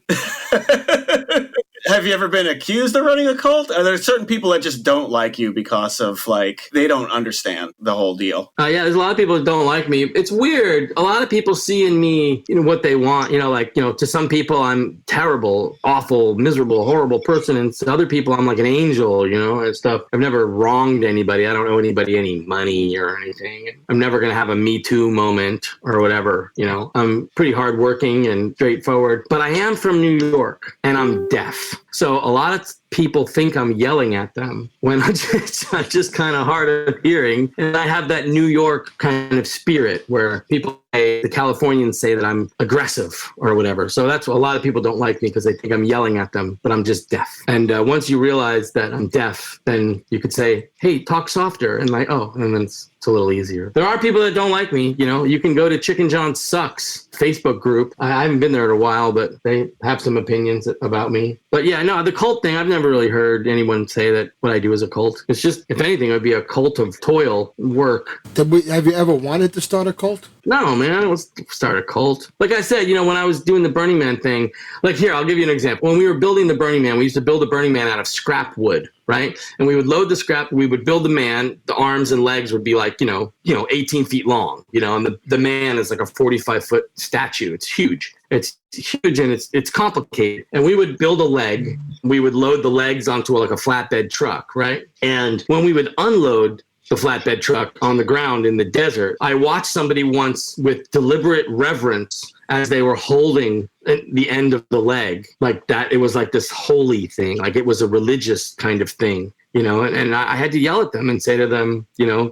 Have you ever been accused of running a cult? Are there certain people that just don't like you because of like, they don't understand the whole deal? Yeah, there's a lot of people that don't like me. It's weird. A lot of people see in me, you know, what they want, you know, like, you know, to some people I'm terrible, awful, miserable, horrible person. And to other people I'm like an angel, you know, and stuff. I've never wronged anybody. I don't owe anybody any money or anything. I'm never going to have a Me Too moment or whatever, you know. I'm pretty hardworking and straightforward, but I am from New York and I'm deaf. So a lot of people think I'm yelling at them when I'm just kind of hard of hearing. And I have that New York kind of spirit where people say, the Californians say that I'm aggressive or whatever. So that's what a lot of people don't like me because they think I'm yelling at them, but I'm just deaf. And once you realize that I'm deaf, then you could say, hey, talk softer. And like, oh, and then it's a little easier. There are people that don't like me. You know, you can go to Chicken John Sucks Facebook group. I haven't been there in a while, but they have some opinions about me. But yeah, no, the cult thing, I've never really heard anyone say that what I do is a cult. It's just, if anything, it would be a cult of toil, work. Have you ever wanted to start a cult? No, man, I don't start a cult. Like I said, you know, when I was doing the Burning Man thing, like here, I'll give you an example. When we were building the Burning Man, we used to build the Burning Man out of scrap wood, right? And we would load the scrap, we would build the man, the arms and legs would be like, you know, 18 feet long, you know, and the man is like a 45-foot statue. It's huge. It's huge and it's complicated. And we would build a leg. We would load the legs onto like a flatbed truck, right? And when we would unload the flatbed truck on the ground in the desert, I watched somebody once with deliberate reverence as they were holding the end of the leg like that. It was like this holy thing, like it was a religious kind of thing. and I had to yell at them and say to them,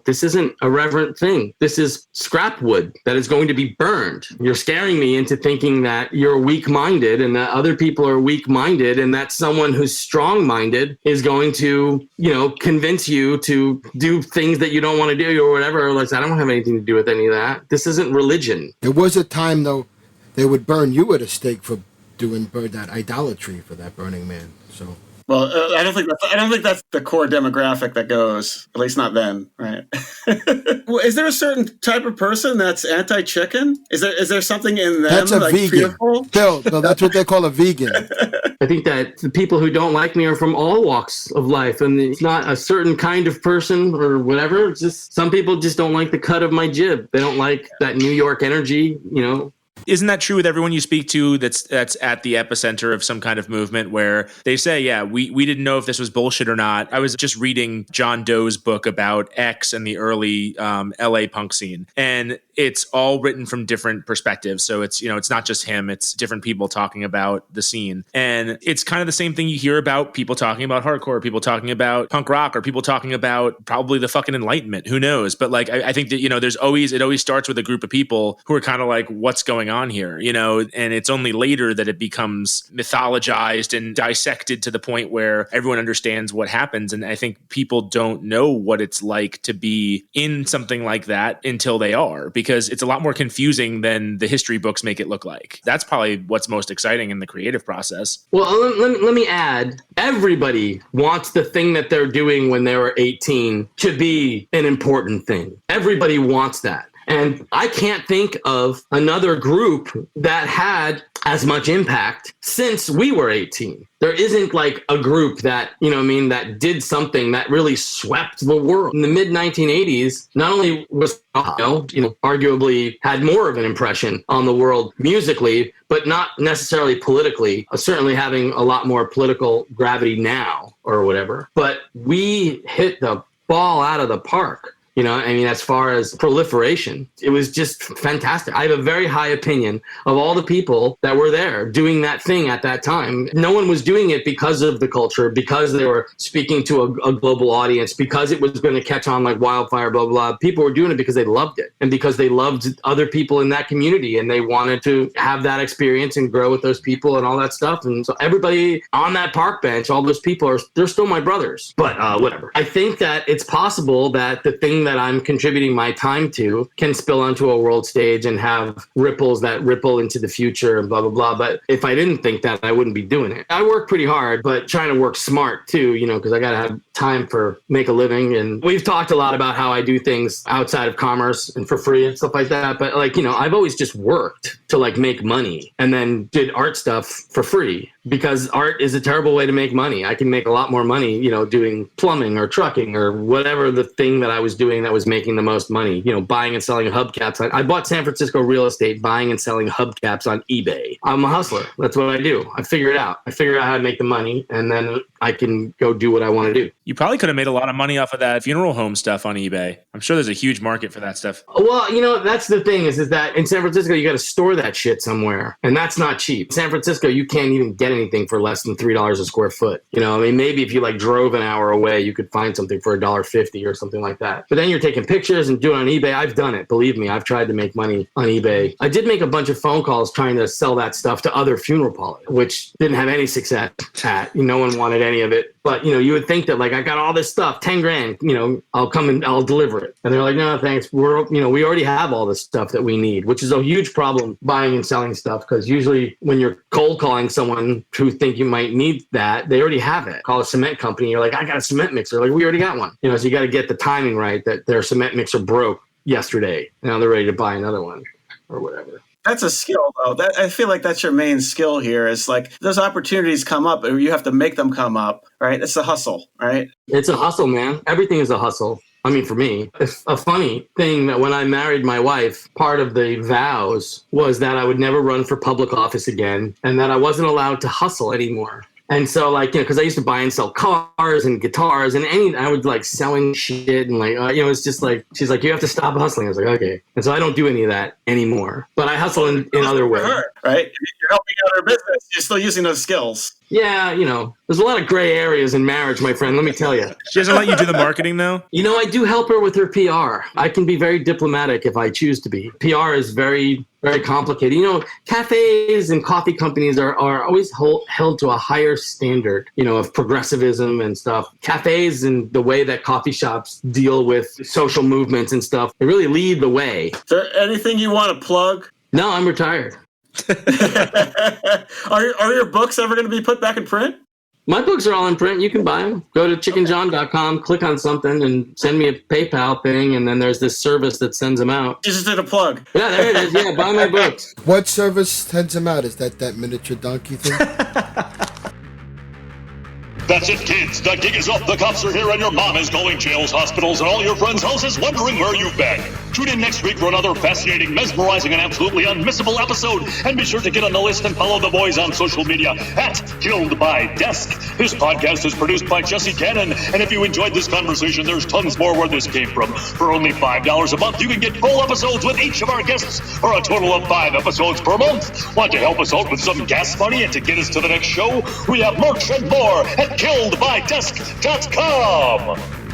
this isn't a reverent thing. This is scrap wood that is going to be burned. You're scaring me into thinking that you're weak-minded and that other people are weak-minded and that someone who's strong-minded is going to, convince you to do things that you don't want to do or whatever. Like, I don't have anything to do with any of that. This isn't religion. There was a time, though, they would burn you at a stake for doing that idolatry for that Burning Man. So. Well, I don't think that's the core demographic that goes. At least not then, right? Well, is there a certain type of person that's anti-chicken? Is there something in them that's a vegan? Fearful? No, that's what they call a vegan. I think that the people who don't like me are from all walks of life, and it's not a certain kind of person or whatever. It's just some people just don't like the cut of my jib. They don't like that New York energy, Isn't that true with everyone you speak to that's at the epicenter of some kind of movement where they say, yeah, we didn't know if this was bullshit or not? I was just reading John Doe's book about X and the early LA punk scene, and it's all written from different perspectives. So it's, it's not just him, it's different people talking about the scene. And it's kind of the same thing you hear about people talking about hardcore, people talking about punk rock, or people talking about probably the fucking Enlightenment. Who knows? But like, I think that, it always starts with a group of people who are kind of like, what's going on here? And it's only later that it becomes mythologized and dissected to the point where everyone understands what happens. And I think people don't know what it's like to be in something like that until they are, because it's a lot more confusing than the history books make it look like. That's probably what's most exciting in the creative process. Well, let me add, everybody wants the thing that they're doing when they were 18 to be an important thing. Everybody wants that. And I can't think of another group that had as much impact since we were 18. There isn't like a group that, that did something that really swept the world. In the mid 1980s, not only was, arguably had more of an impression on the world musically, but not necessarily politically, certainly having a lot more political gravity now or whatever. But we hit the ball out of the park. As far as proliferation, it was just fantastic. I have a very high opinion of all the people that were there doing that thing at that time. No one was doing it because of the culture, because they were speaking to a global audience, because it was going to catch on like wildfire, blah, blah, blah. People were doing it because they loved it and because they loved other people in that community and they wanted to have that experience and grow with those people and all that stuff. And so everybody on that park bench, all those people they're still my brothers, but whatever. I think that it's possible that the thing that I'm contributing my time to can spill onto a world stage and have ripples that ripple into the future and blah, blah, blah. But if I didn't think that, I wouldn't be doing it. I work pretty hard, but trying to work smart too, because I got to have time for make a living. And we've talked a lot about how I do things outside of commerce and for free and stuff like that. But I've always just worked to make money and then did art stuff for free. Because art is a terrible way to make money. I can make a lot more money, doing plumbing or trucking or whatever the thing that I was doing that was making the most money, buying and selling hubcaps. I bought San Francisco real estate, buying and selling hubcaps on eBay. I'm a hustler. That's what I do. I figure it out. I figure out how to make the money, and then I can go do what I want to do. You probably could have made a lot of money off of that funeral home stuff on eBay. I'm sure there's a huge market for that stuff. Well, that's the thing is that in San Francisco, you got to store that shit somewhere, and that's not cheap. San Francisco, you can't even get anything for less than $3 a square foot. Maybe if you drove an hour away, you could find something for $1.50 or something like that. But then you're taking pictures and doing it on eBay. I've done it. Believe me, I've tried to make money on eBay. I did make a bunch of phone calls trying to sell that stuff to other funeral parlors, which didn't have any success at. No one wanted any of it. But, you would think that I got all this stuff, 10 grand, I'll come and I'll deliver it. And they're like, no, thanks. We already have all the stuff that we need, which is a huge problem buying and selling stuff. Because usually when you're cold calling someone who think you might need that, they already have it. Call a cement company. You're like, I got a cement mixer. We already got one. So you got to get the timing right that their cement mixer broke yesterday. Now they're ready to buy another one or whatever. That's a skill, though. I feel like that's your main skill here is those opportunities come up, or you have to make them come up, right? It's a hustle, right? It's a hustle, man. Everything is a hustle. For me, it's a funny thing that when I married my wife, part of the vows was that I would never run for public office again and that I wasn't allowed to hustle anymore. And so because I used to buy and sell cars and guitars and I would selling shit and it's just she's like, you have to stop hustling. I was like, okay. And so I don't do any of that anymore, but I hustle in other ways. Right? You're helping out her business. You're still using those skills. Yeah, there's a lot of gray areas in marriage, my friend. Let me tell you. She doesn't let you do the marketing, though? I do help her with her PR. I can be very diplomatic if I choose to be. PR is very, very complicated. Cafes and coffee companies are always held to a higher standard, of progressivism and stuff. Cafes and the way that coffee shops deal with social movements and stuff, they really lead the way. Is there anything you want to plug? No, I'm retired. Are your books ever going to be put back in print? My books are all in print. You can buy them. Go to chickenjohn.com, click on something, and send me a PayPal thing, and then there's this service that sends them out. You just did a plug. Yeah, there it is. Yeah, buy my books. What service sends them out? Is that miniature donkey thing? That's it, kids. The gig is up. The cops are here, and your mom is calling jails, hospitals, and all your friends' houses wondering where you've been. Tune in next week for another fascinating, mesmerizing, and absolutely unmissable episode. And be sure to get on the list and follow the boys on social media at Killed by Desk. This podcast is produced by Jesse Cannon. And if you enjoyed this conversation, there's tons more where this came from. For only $5 a month, you can get full episodes with each of our guests for a total of 5 episodes per month. Want to help us out with some gas money and to get us to the next show? We have merch and more at KilledByDesk.com.